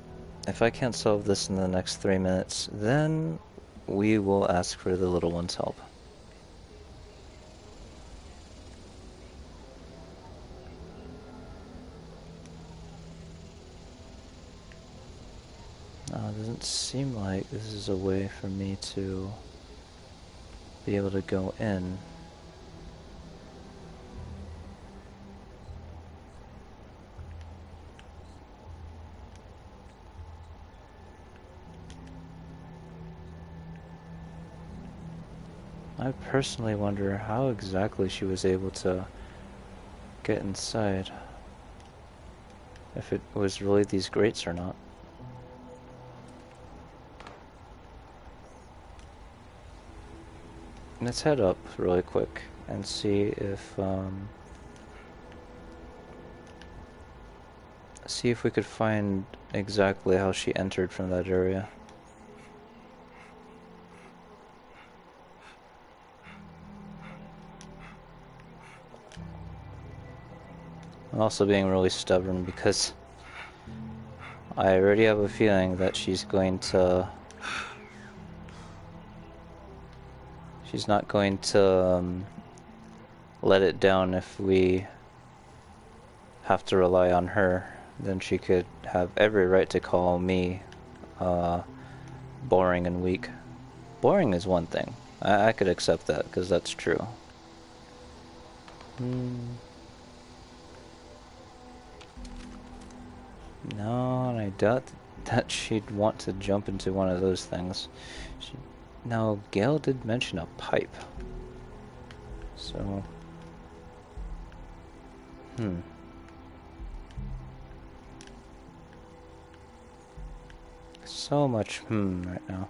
if I can't solve this in the next 3 minutes, then we will ask for the little one's help. It doesn't seem like this is a way for me to be able to go in. I personally wonder how exactly she was able to get inside. If it was really these grates or not. Let's head up really quick and see if we could find exactly how she entered from that area. I'm also being really stubborn because I already have a feeling that she's not going to let it down if we have to rely on her. Then she could have every right to call me boring and weak. Boring is one thing. I could accept that because that's true. No, and I doubt that she'd want to jump into one of those things. Now, Gale did mention a pipe. So... So much right now.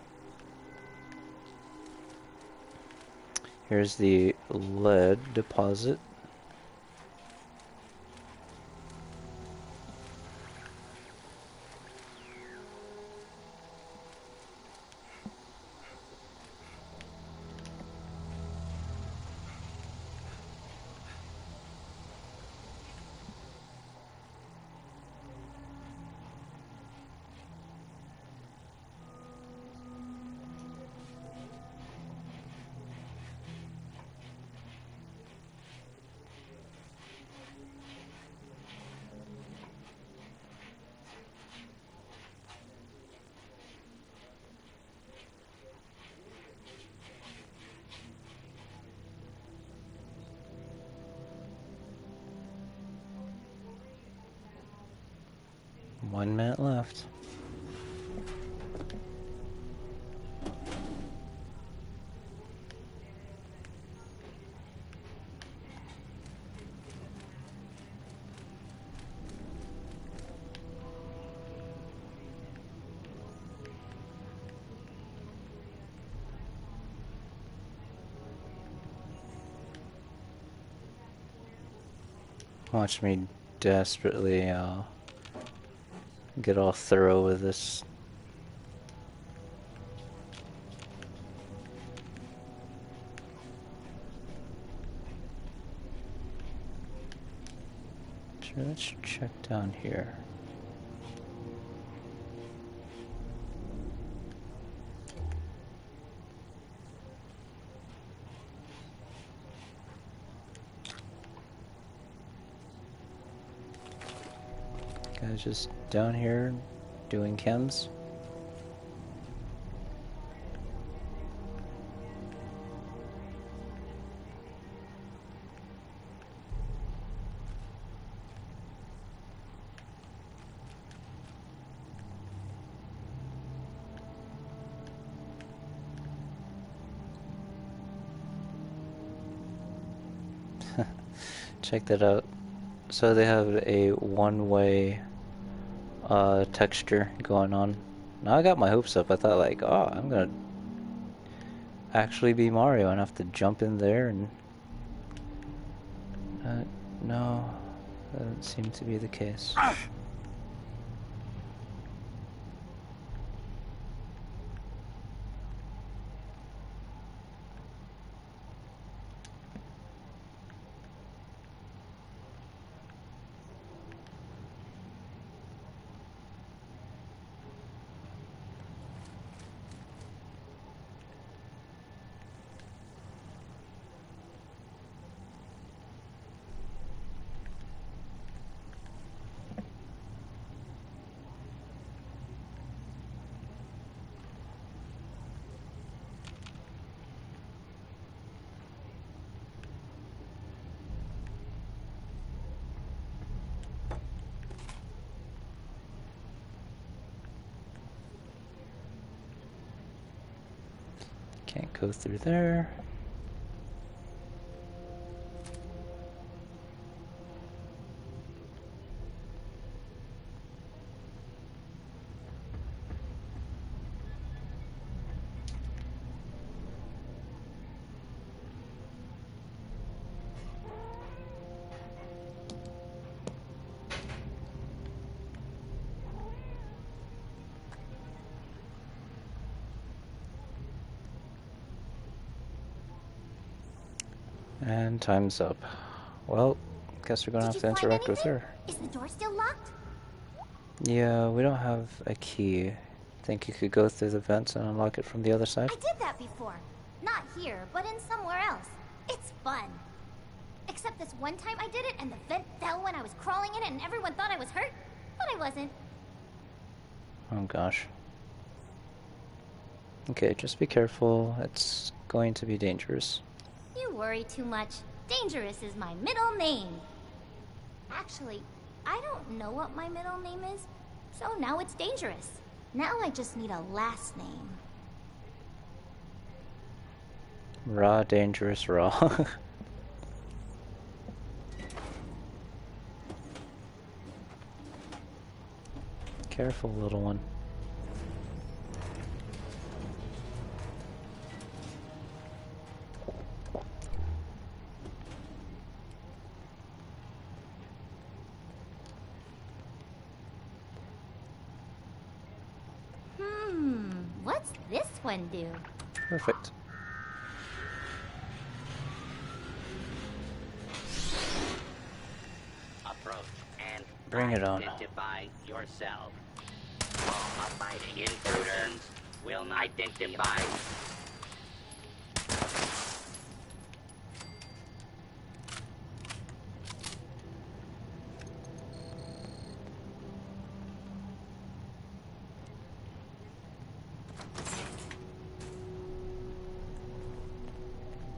Here's the lead deposit. One minute left. Watch me desperately get all thorough with this. Sure, let's check down here. Guys, just down here, doing chems. Check that out. So they have a one-way texture going on. Now I got my hopes up. I thought like, oh, I'm gonna actually be Mario and have to jump in there and no, that doesn't seem to be the case. Can't go through there. And time's up. Well, guess we're gonna have to interact with her. Is the door still locked? Yeah, we don't have a key. Think you could go through the vents and unlock it from the other side? I did that before. Not here, but in somewhere else. It's fun. Except this one time I did it and the vent fell when I was crawling in it and everyone thought I was hurt, but I wasn't. Oh gosh. Okay, just be careful. It's going to be dangerous. You worry too much. Dangerous is my middle name. Actually, I don't know what my middle name is, so now it's Dangerous. Now I just need a last name. Raw, dangerous, raw. Careful, little one. What's this one do? Perfect. Approach and Bring it on. identify yourself. Abiding intruders will not identify.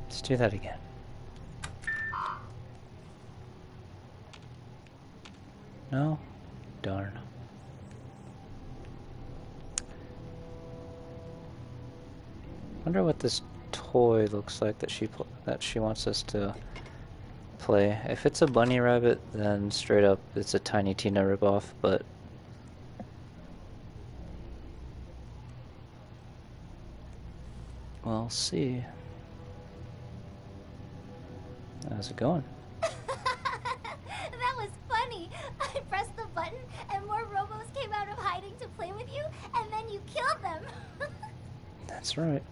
Let's do that again. No? Darn. Wonder what this toy looks like that she wants us to play. If it's a bunny rabbit, then straight up it's a Tiny Tina ripoff, but we'll see. How's it going? That was funny. I pressed the button and more robos came out of hiding to play with you, and then you killed them. That's right.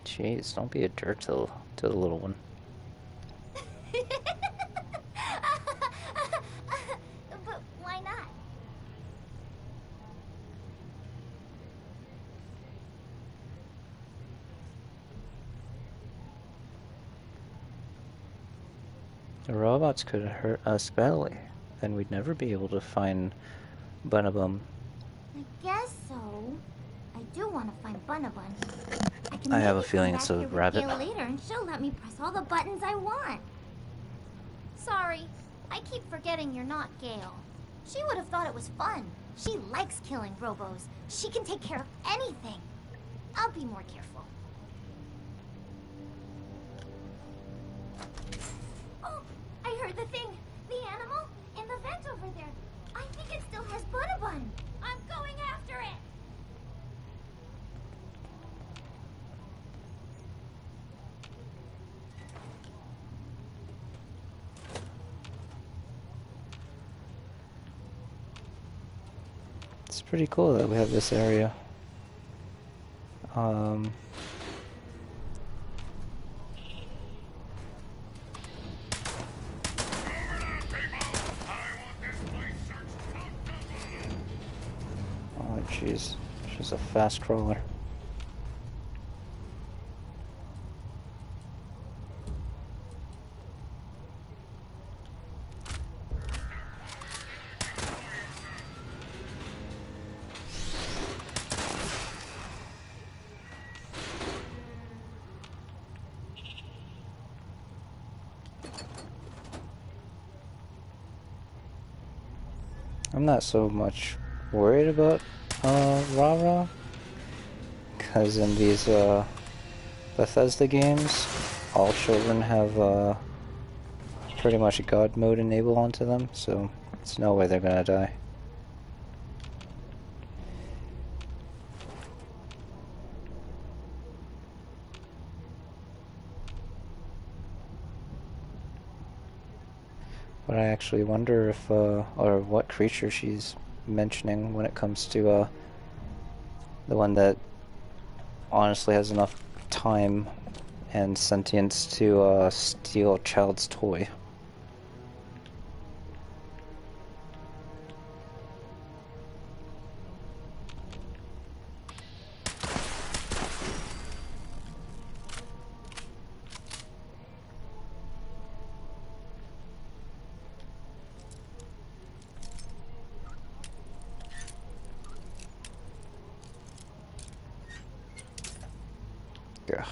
Jeez, don't be a jerk to the little one. But why not? The robots could hurt us badly. Then we'd never be able to find Bunabum. I guess so. I do want to find Bunabun. I can I maybe have a come feeling back it's a here with rabbit. Gail later and she'll let me press all the buttons I want. Sorry, I keep forgetting you're not Gail. She would have thought it was fun. She likes killing robos. She can take care of anything. I'll be more careful. Oh, I heard the thing. The animal in the vent over there. I think it still has Bunabun. I'm going after it. It's pretty cool that we have this area. Oh jeez, she's a fast crawler. I'm not so much worried about Rara, because in these Bethesda games, all children have pretty much God mode enabled onto them, so there's no way they're gonna die. But I actually wonder if, or what creature she's mentioning when it comes to, the one that honestly has enough time and sentience to, steal a child's toy. Ugh.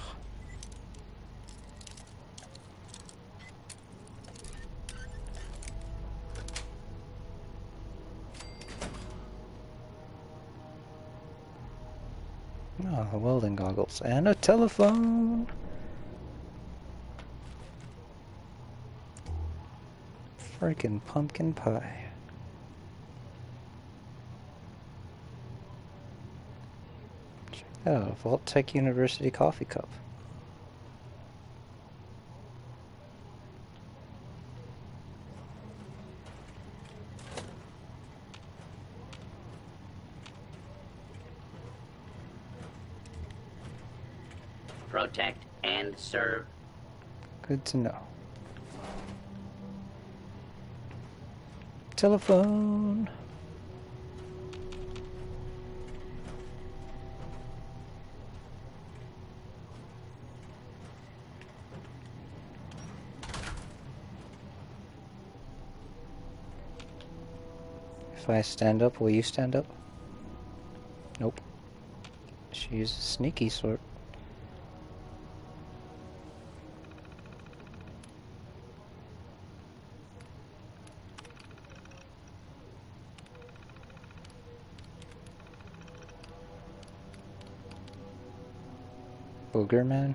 Oh, welding goggles and a telephone. Freaking pumpkin pie. Check that out, Vault Tech University coffee cup. Protect and serve. Good to know. Telephone. If I stand up, will you stand up? Nope. She's a sneaky sort. Booger man?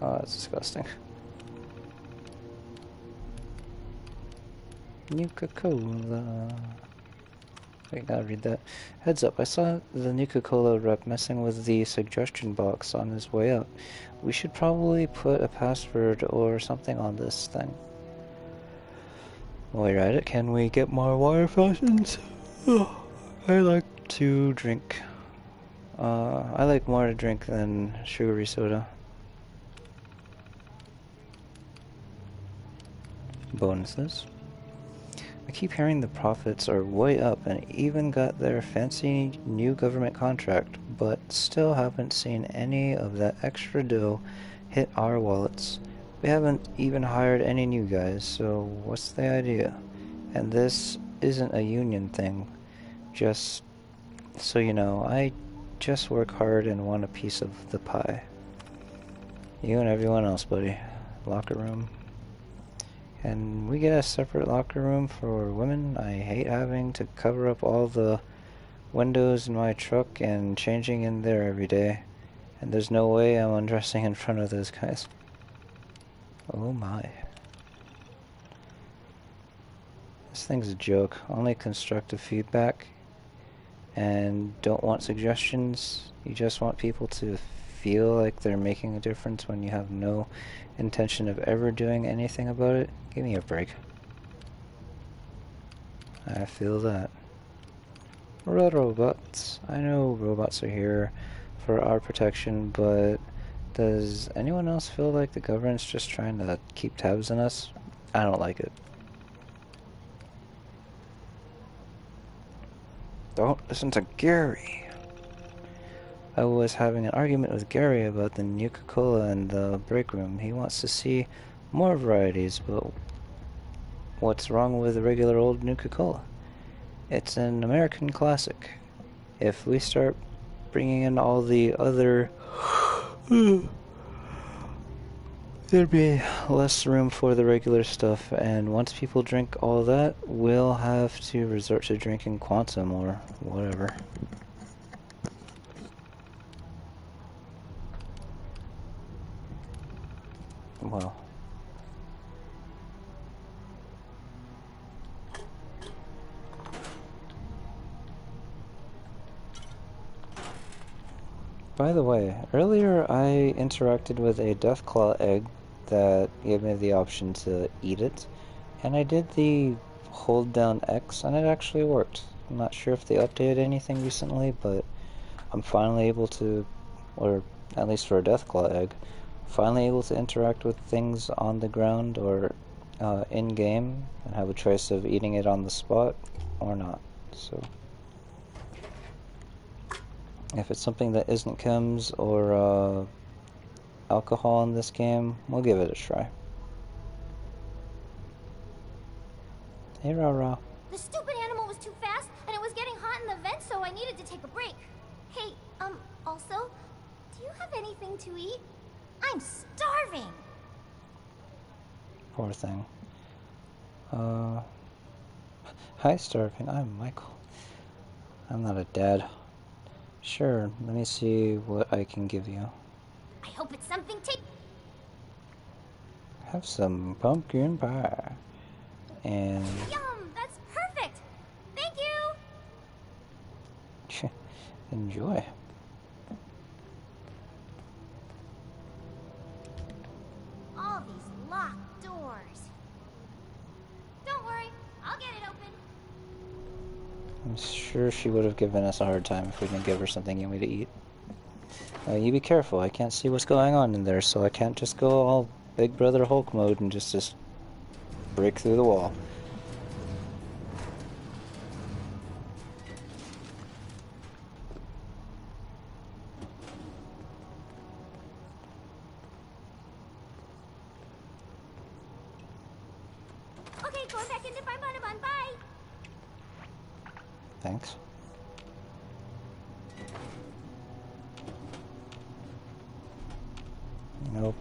Oh, that's disgusting. Nuka-Cola. Wait, gotta read that. Heads up, I saw the Nuka-Cola rep messing with the suggestion box on his way out. We should probably put a password or something on this thing. While you're at it, can we get more water fountains? I like to drink. I like more to drink than sugary soda. Bonuses. I keep hearing the profits are way up and even got their fancy new government contract, but still haven't seen any of that extra dough hit our wallets. We haven't even hired any new guys, so what's the idea? And this isn't a union thing. Just so you know, I just work hard and want a piece of the pie. You and everyone else, buddy. Locker room. And we get a separate locker room for women. I hate having to cover up all the windows in my truck and changing in there every day. And there's no way I'm undressing in front of those guys. Oh my. This thing's a joke. Only constructive feedback. And don't want suggestions. You just want people to feel like they're making a difference when you have no intention of ever doing anything about it. Give me a break. I feel that. Robots. I know robots are here for our protection, but does anyone else feel like the government's just trying to keep tabs on us? I don't like it. Don't listen to Gary. I was having an argument with Gary about the Nuka-Cola in the break room. He wants to see more varieties, but what's wrong with the regular old Nuka-Cola? It's an American classic. If we start bringing in all the other... there'd be less room for the regular stuff, and once people drink all that, we'll have to resort to drinking Quantum or whatever. Well. By the way, earlier I interacted with a Deathclaw egg that gave me the option to eat it, and I did the hold down X and it actually worked. I'm not sure if they updated anything recently, but I'm finally able to, or at least for a Deathclaw egg, finally able to interact with things on the ground or in-game and have a choice of eating it on the spot or not. So if it's something that isn't chems or alcohol in this game, we'll give it a try. Hey, Rara. The stupid animal was too fast, and it was getting hot in the vent, so I needed to take a break. Hey, also, do you have anything to eat? I'm starving! Poor thing. Hi, Starving. I'm Michael. I'm not a dad. Sure, let me see what I can give you. I hope it's something Have some pumpkin pie. And... Yum! That's perfect! Thank you! enjoy. All these locked doors. Don't worry, I'll get it open. I'm sure she would have given us a hard time if we didn't give her something yummy to eat. You be careful, I can't see what's going on in there, so I can't just go all Big Brother Hulk mode and just break through the wall. Okay, going back in to find Bonabon. Bye! Thanks. Nope.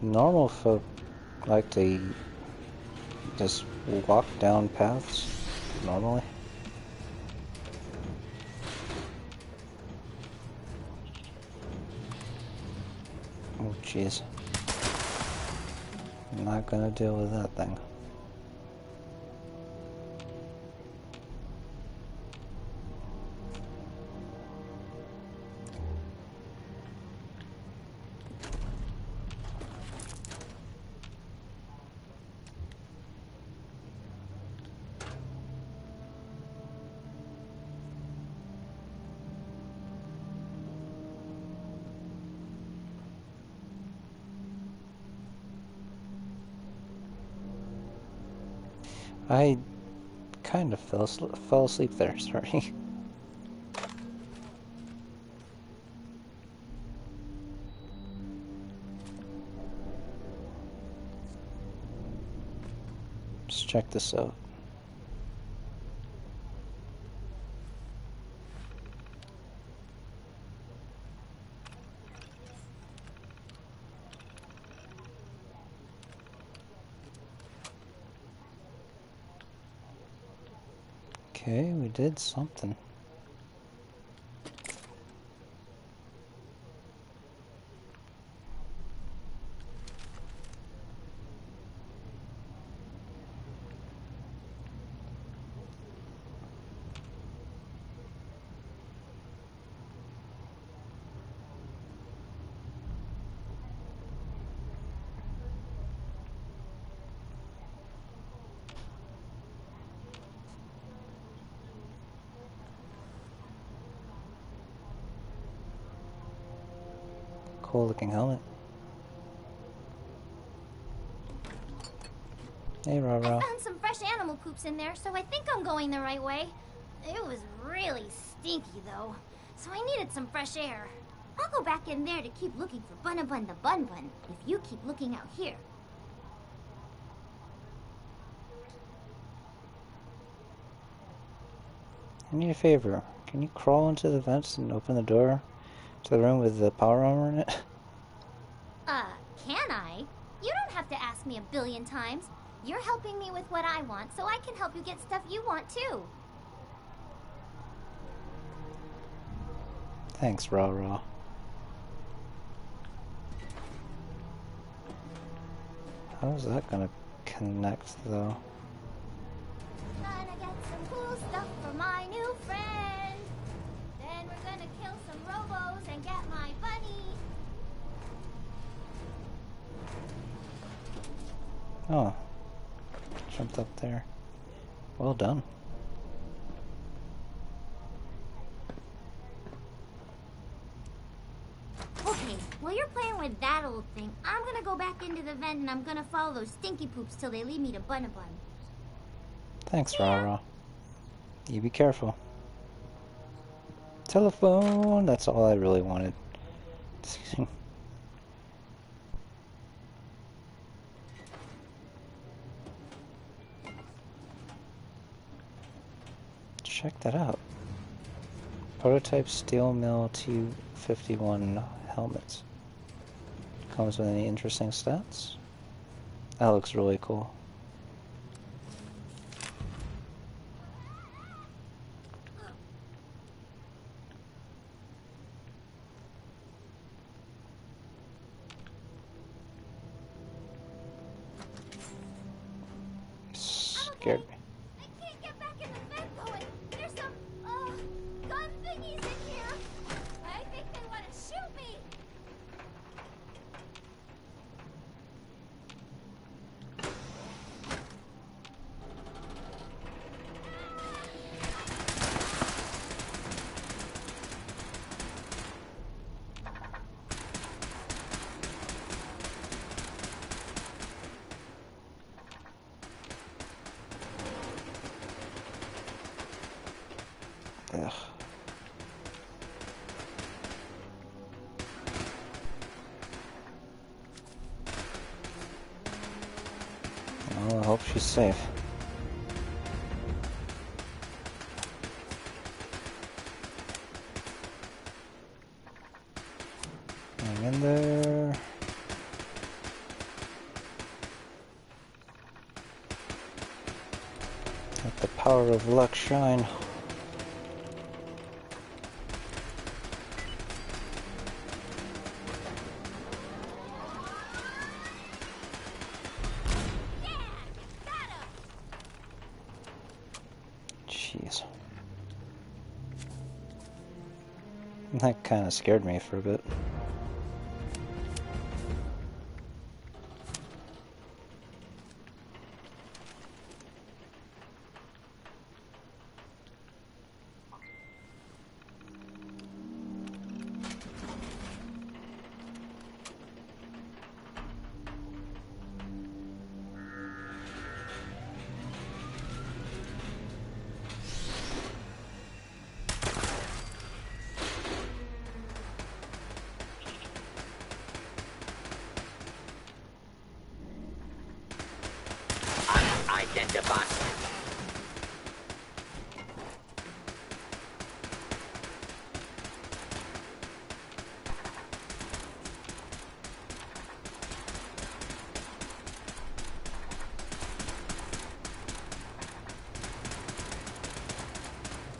Normal folk like to just walk down paths normally. Oh jeez. I'm not gonna deal with that thing. I kind of fell asleep there, sorry. Let's check this out. Okay, we did something. Cool looking helmet. Hey, I Rara. found some fresh animal poops in there, so I think I'm going the right way. It was really stinky, though, so I needed some fresh air. I'll go back in there to keep looking for Bun-a-Bun the Bun-Bun, if you keep looking out here. I need a favor. Can you crawl into the vents and open the door to the room with the power armor in it? Can I? You don't have to ask me a billion times. You're helping me with what I want, so I can help you get stuff you want, too. Thanks, Rara. How's that gonna connect, though? Gonna get some cool stuff for my new friend. Then we're gonna kill some robos and get my bunny. Oh. Jumped up there. Well done. Okay, while you're playing with that old thing, I'm gonna go back into the vent and I'm gonna follow those stinky poops till they lead me to Bun-a-Bun. Thanks, Yeah. Rara. You be careful. Telephone! That's all I really wanted. Check that out. Prototype steel mill T51 helmets. Comes with any interesting stats? That looks really cool. Scared me. I can't get back in the vent though, and there's some, gun thingies in here. I think they want to shoot me. Ugh. Well, I hope she's safe. Hang in there. Let the power of luck shine. Jeez. That kind of scared me for a bit.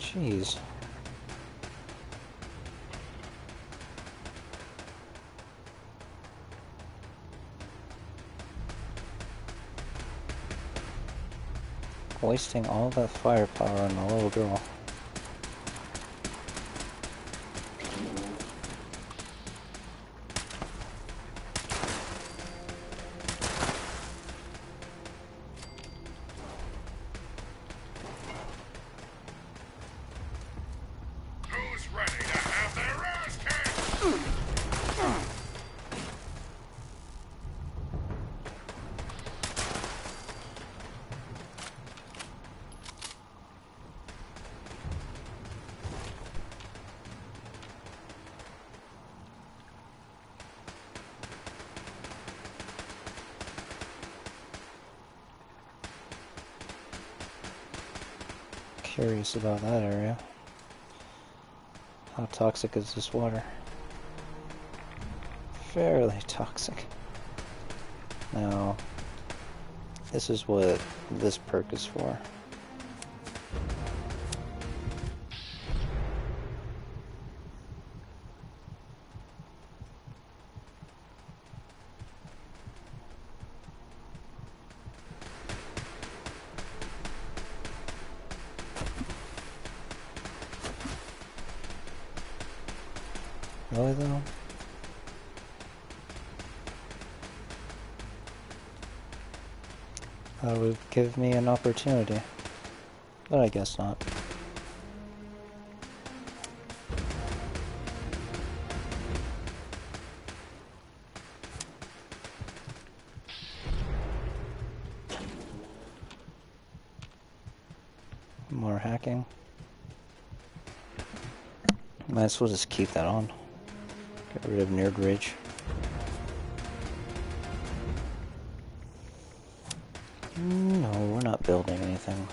Jeez. Wasting all that firepower on a little girl. Who's ready to have their ass kicked? Curious about that area. How toxic is this water? Fairly toxic. Now, this is what this perk is for. Really though? That would give me an opportunity. But I guess not. More hacking. Might as well just keep that on. Get rid of Nerd Rage. No, we're not building anything.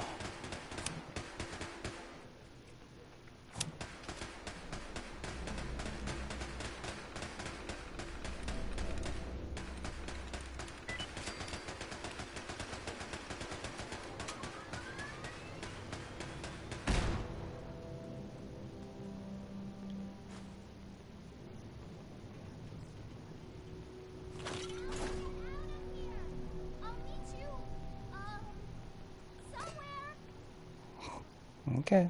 Okay.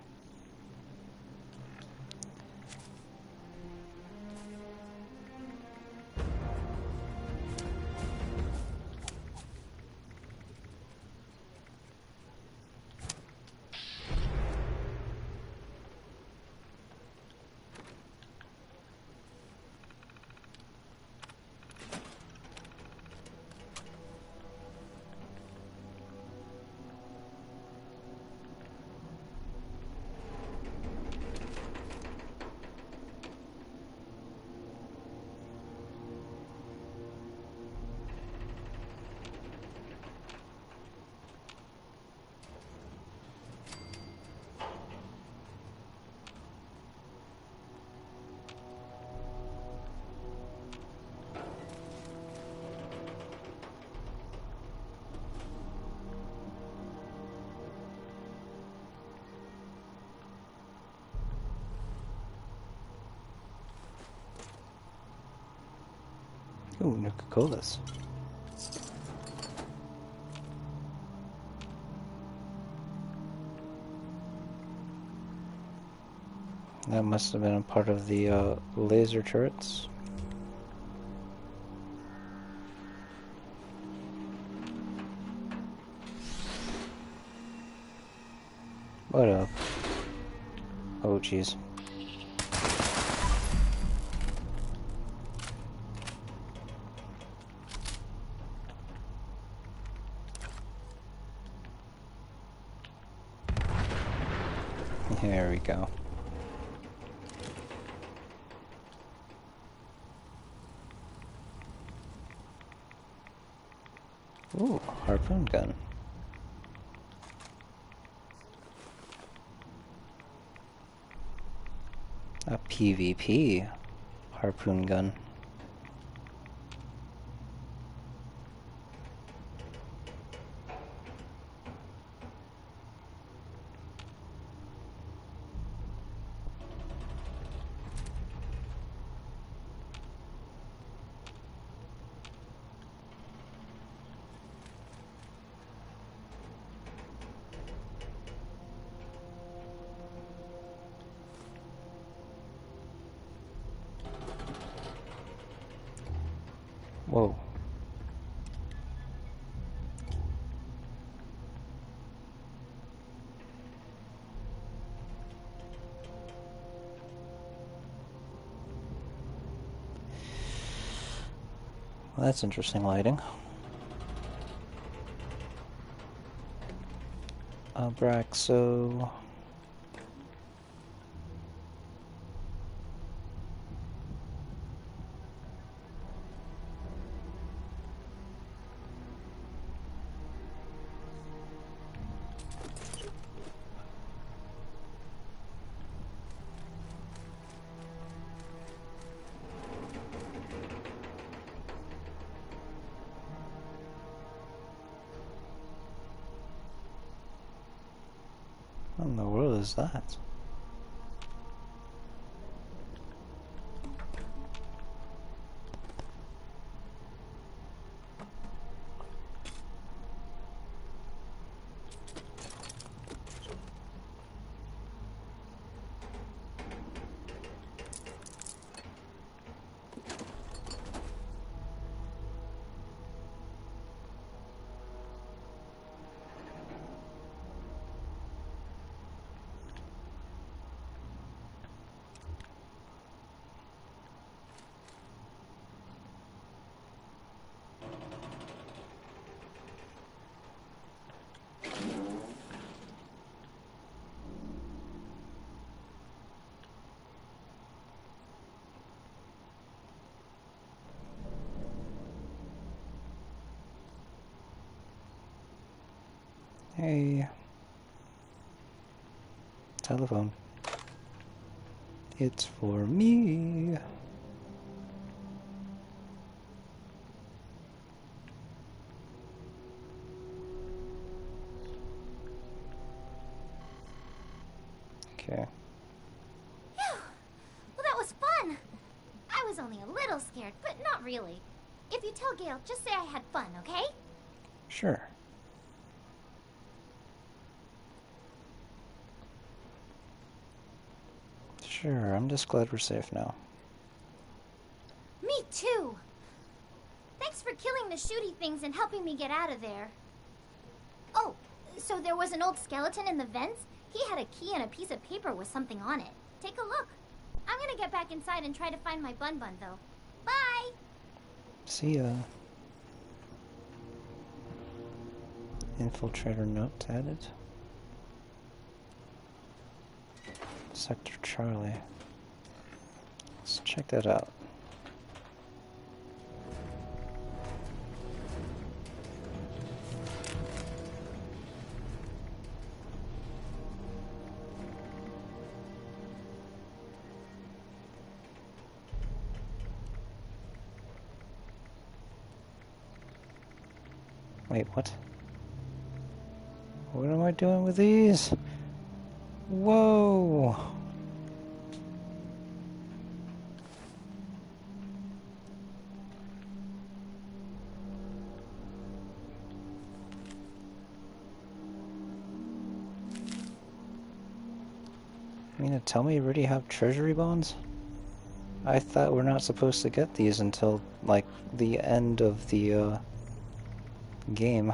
Ooh, Nuka-Colas. That must have been a part of the laser turrets. What up? Oh, jeez. There we go. Ooh, harpoon gun. A PvP harpoon gun. Whoa. Well, that's interesting lighting. Abraxo. What in the world is that? Hey. Telephone. It's for me. Okay. Phew. Well, that was fun. I was only a little scared, but not really. If you tell Gale, just say I had fun, okay? Sure. Sure, I'm just glad we're safe now. Me too. Thanks for killing the shooty things and helping me get out of there. Oh, so there was an old skeleton in the vents? He had a key and a piece of paper with something on it. Take a look. I'm gonna get back inside and try to find my Bun Bun, though. Bye! See ya. Infiltrator note added. Sector Charlie. Let's check that out. Wait, what? What am I doing with these? Whoa! You mean to tell me you already have treasury bonds? I thought we're not supposed to get these until, like, the end of the, game.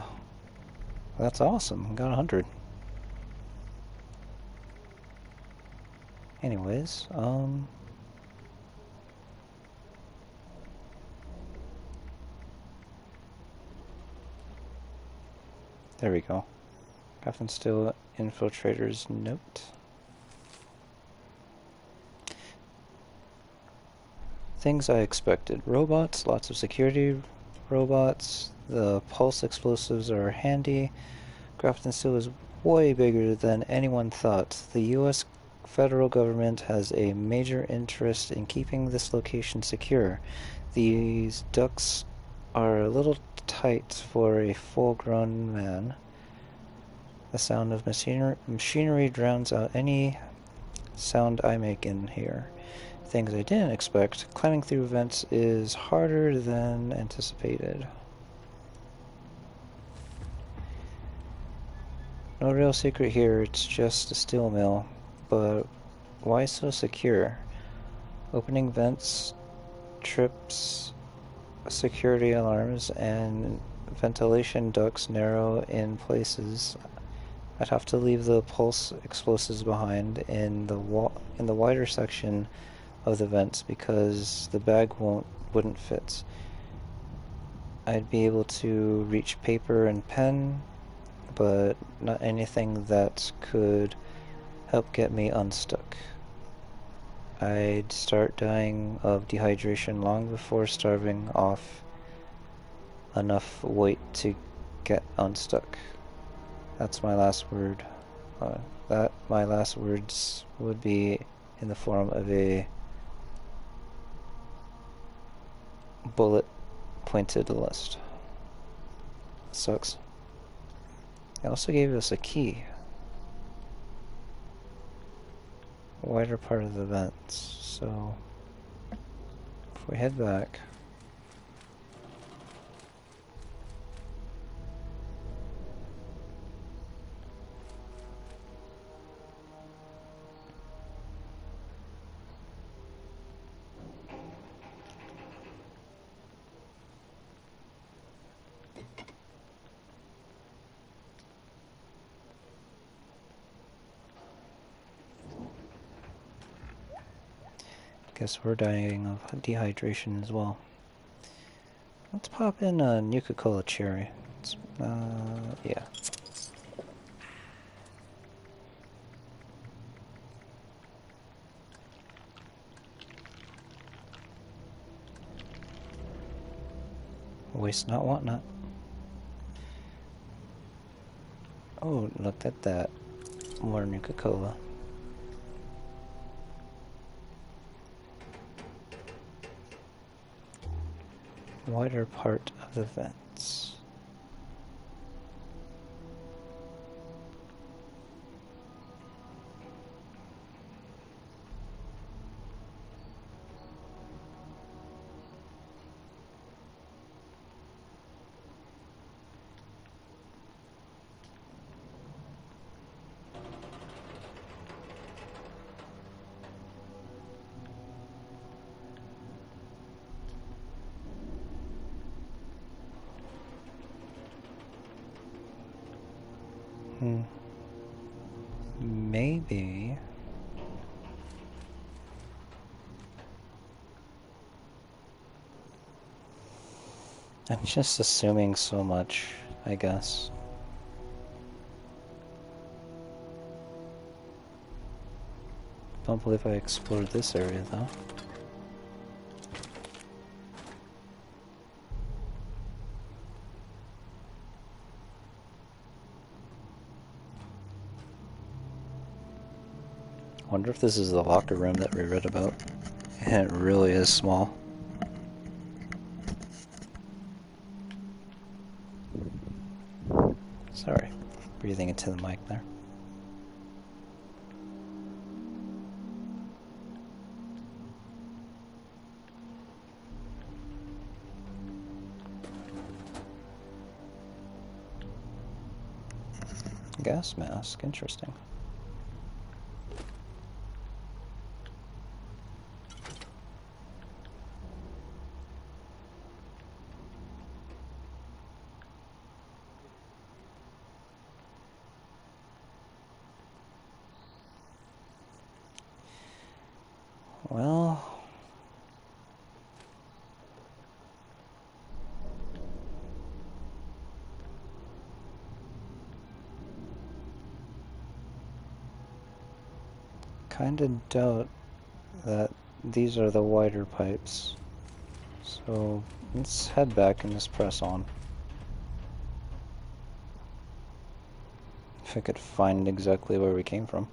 That's awesome. Got 100. Anyways, there we go. Captain Still Infiltrator's note. Things I expected. Robots, lots of security robots. The pulse explosives are handy. Grafton Steel is way bigger than anyone thought. The U.S. federal government has a major interest in keeping this location secure. These ducts are a little tight for a full-grown man. The sound of machinery drowns out any sound I make in here. Things I didn't expect. Climbing through vents is harder than anticipated. No real secret here, it's just a steel mill. But why so secure? Opening vents trips security alarms and ventilation ducts narrow in places, I'd have to leave the pulse explosives behind in the wider section of the vents because the bag wouldn't fit. I'd be able to reach paper and pen, but not anything that could help get me unstuck. I'd start dying of dehydration long before starving off enough weight to get unstuck. That's my last word. My last words would be in the form of a bullet pointed list. Sucks. They also gave us a key. Wider part of the vents, so if we head back, guess we're dying of dehydration as well. Let's pop in a Nuka-Cola cherry. Yeah. Waste not, want not. Oh, look at that. More Nuka-Cola. Wider part of the vents. Maybe. I'm just assuming so much, I guess. Don't believe I explored this area though. Wonder if this is the locker room that we read about. And it really is small. Sorry, breathing into the mic there. Gas mask, interesting. Well, kinda doubt that these are the wider pipes. So let's head back and just press on. If I could find exactly where we came from.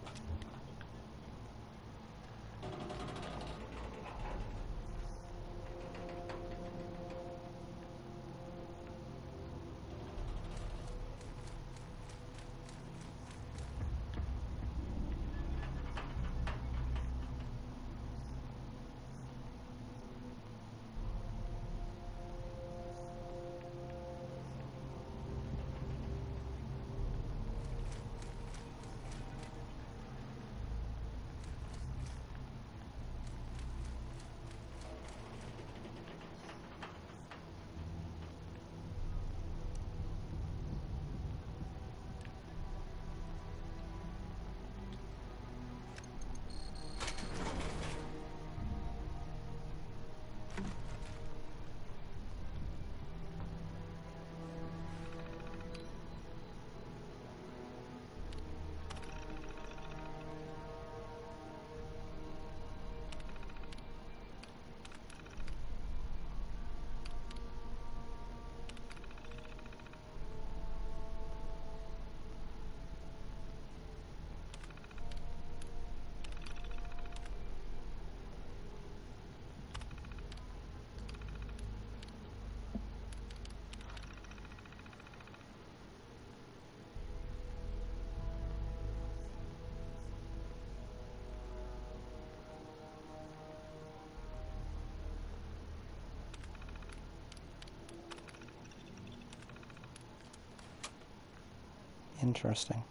Interesting.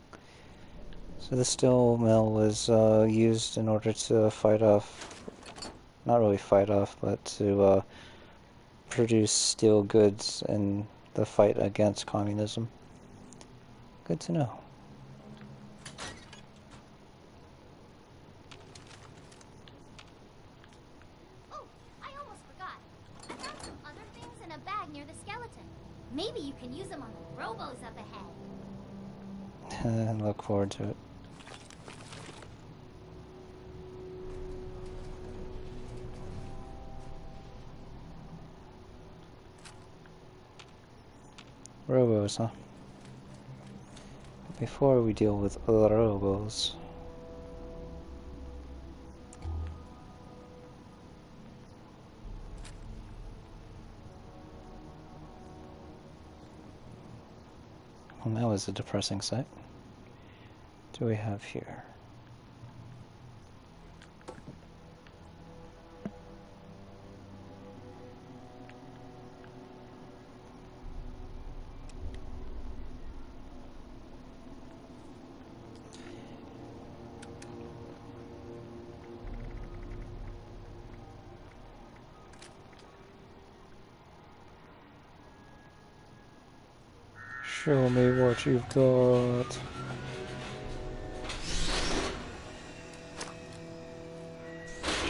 So the steel mill was used in order to fight off, not really fight off, but to produce steel goods in the fight against communism. Good to know. Oh, I almost forgot. I found some other things in a bag near the skeleton. Maybe you can use them on the robos up ahead. Look forward to it. Robos, huh? Before we deal with robos. Well, that was a depressing sight. What do we have here? Show me what you've got.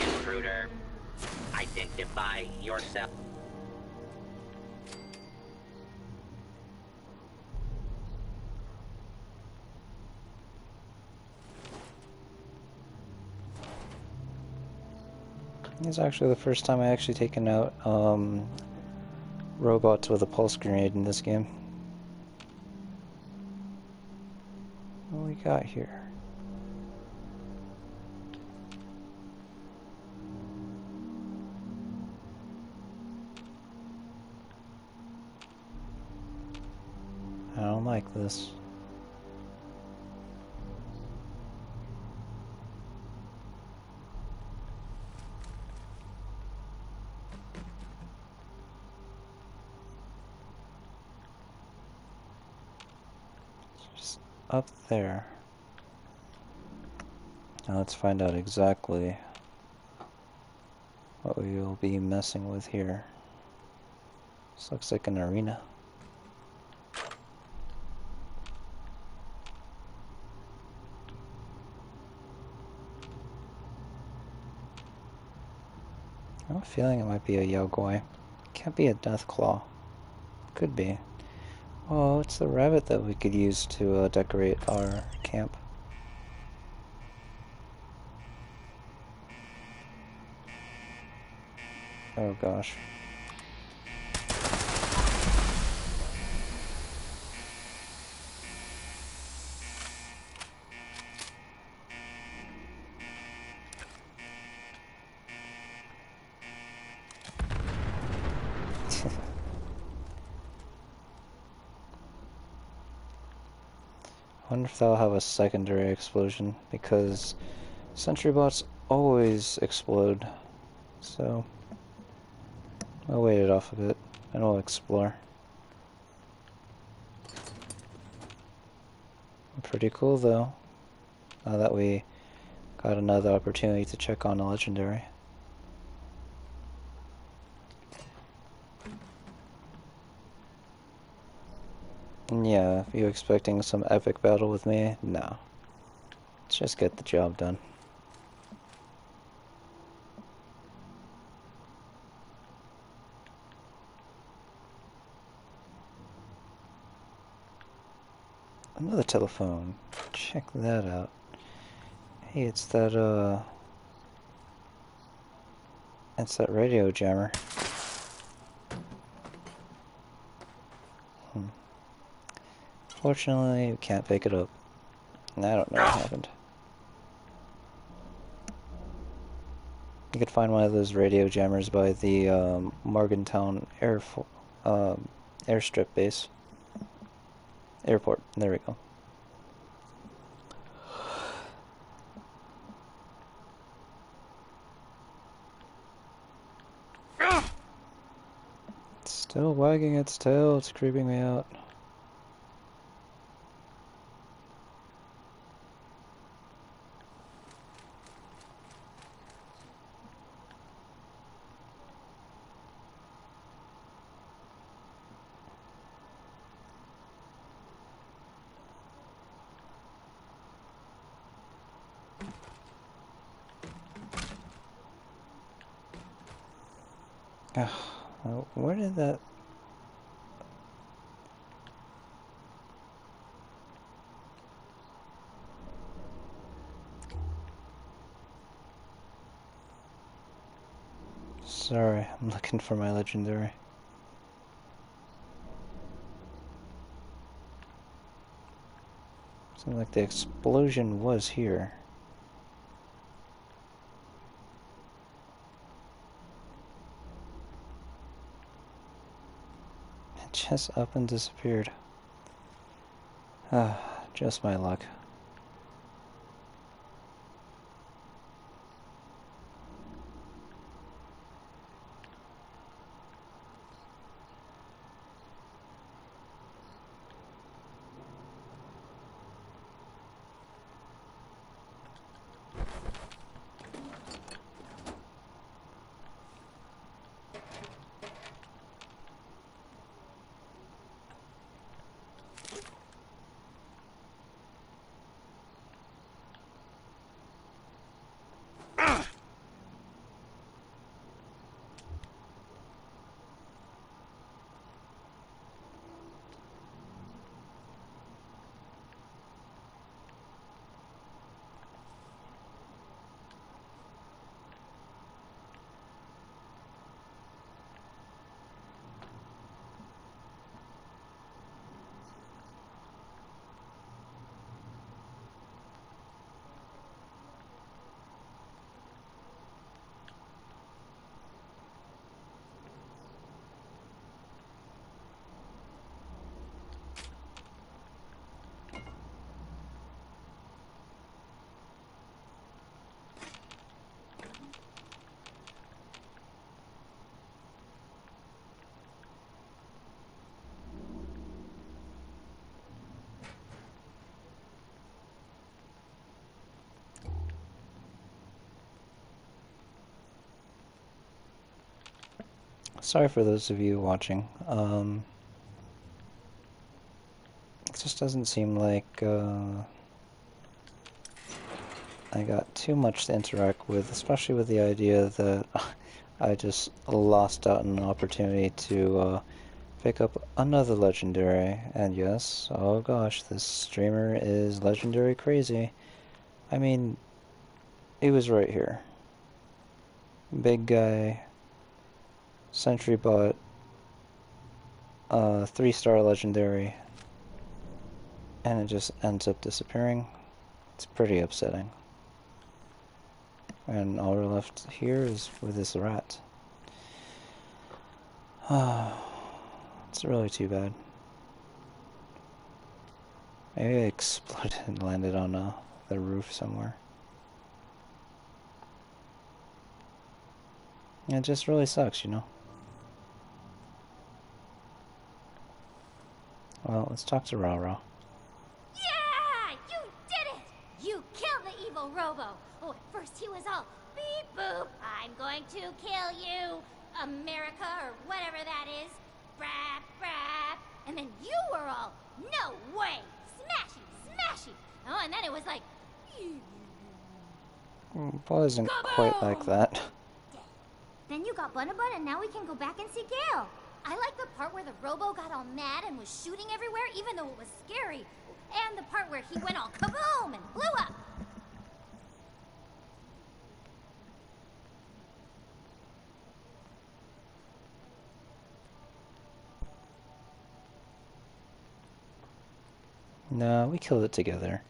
Intruder, identify yourself. It's actually the first time I actually taken out robots with a pulse grenade in this game. What we got here? I don't like this. Just up there. Now let's find out exactly what we will be messing with here. This looks like an arena. I have a feeling it might be a Yaogoi. Can't be a Deathclaw. Could be. Oh, it's the rabbit that we could use to decorate our camp. Oh gosh. I wonder if that'll have a secondary explosion, because sentry bots always explode. So I'll wait it off a bit and we'll explore. Pretty cool though, now that we got another opportunity to check on a legendary. And yeah, if you're expecting some epic battle with me, no. Let's just get the job done. Another telephone. Check that out. Hey, it's that radio jammer. Fortunately, we can't pick it up. And I don't know what happened. You could find one of those radio jammers by the Morgantown airstrip base. Airport. There we go. It's still wagging its tail. It's creeping me out. Where did that... Sorry, I'm looking for my legendary. Seems like the explosion was here. It just up and disappeared. Ah, just my luck. Sorry for those of you watching. It just doesn't seem like I got too much to interact with, especially with the idea that I just lost out on an opportunity to pick up another legendary. And yes, oh gosh, this streamer is legendary crazy. I mean, he was right here. Big guy, Sentry bot, 3-star legendary, and it just ends up disappearing. It's pretty upsetting. And all we're left here is with this rat. It's really too bad. Maybe it exploded and landed on the roof somewhere. It just really sucks, you know? Well, let's talk to Rara. Yeah! You did it! You killed the evil Robo! Oh, at first he was all, beep boop, I'm going to kill you, America, or whatever that is. Brap, brap. And then you were all, no way! Smashy, smashy! Oh, and then it was like, Wasn't quite like that. Then you got Bunabun, and now we can go back and see Gale. I like the part where the Robo got all mad and was shooting everywhere, even though it was scary. And the part where he went all kaboom and blew up. No, we killed it together.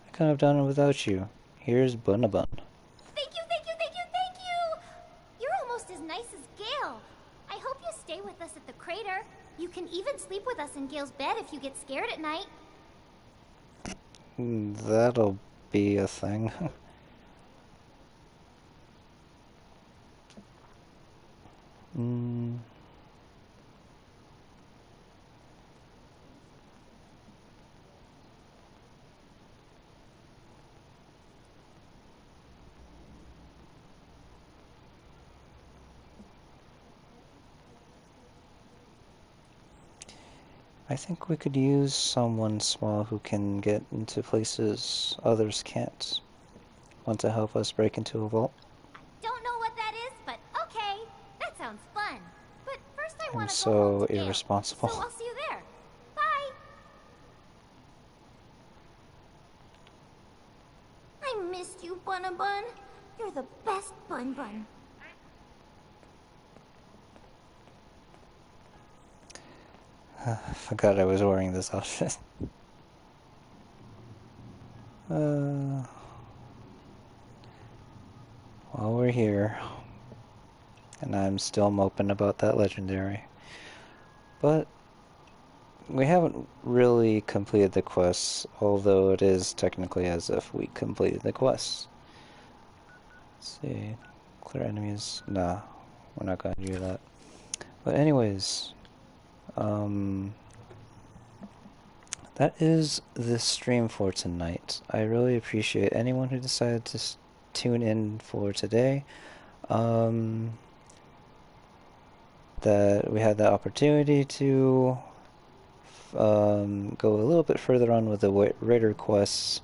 I couldn't have done it without you. Here's Bunabun. Thank you, thank you, thank you, thank you! You're almost as nice as Gale. I hope you stay with us at the crater. You can even sleep with us in Gale's bed if you get scared at night. That'll be a thing. I think we could use someone small who can get into places others can't. Want to help us break into a vault? Don't know what that is, but okay. That sounds fun. I I'm want to go so home to Gale, irresponsible. so I'll see you there. Bye. I missed you, Bun-a-Bun. You're the best Bun-Bun. I forgot I was wearing this outfit. While we're here, and I'm still moping about that legendary, but we haven't really completed the quests, although it is technically as if we completed the quests. Let's see, clear enemies. Nah, we're not gonna do that. But anyways, that is the stream for tonight. I really appreciate anyone who decided to tune in for today. That we had the opportunity to go a little bit further on with the Raider quests,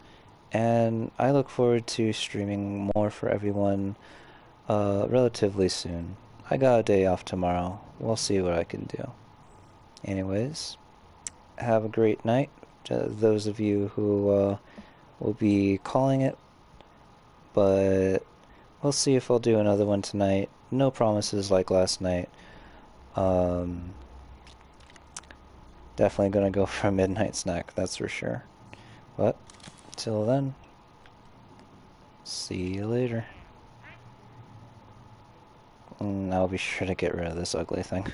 and I look forward to streaming more for everyone relatively soon. I got a day off tomorrow. We'll see what I can do. Anyways, have a great night. Those of you who will be calling it, but we'll see if I'll do another one tonight. No promises like last night. Definitely gonna go for a midnight snack, that's for sure. But till then, see you later. And I'll be sure to get rid of this ugly thing.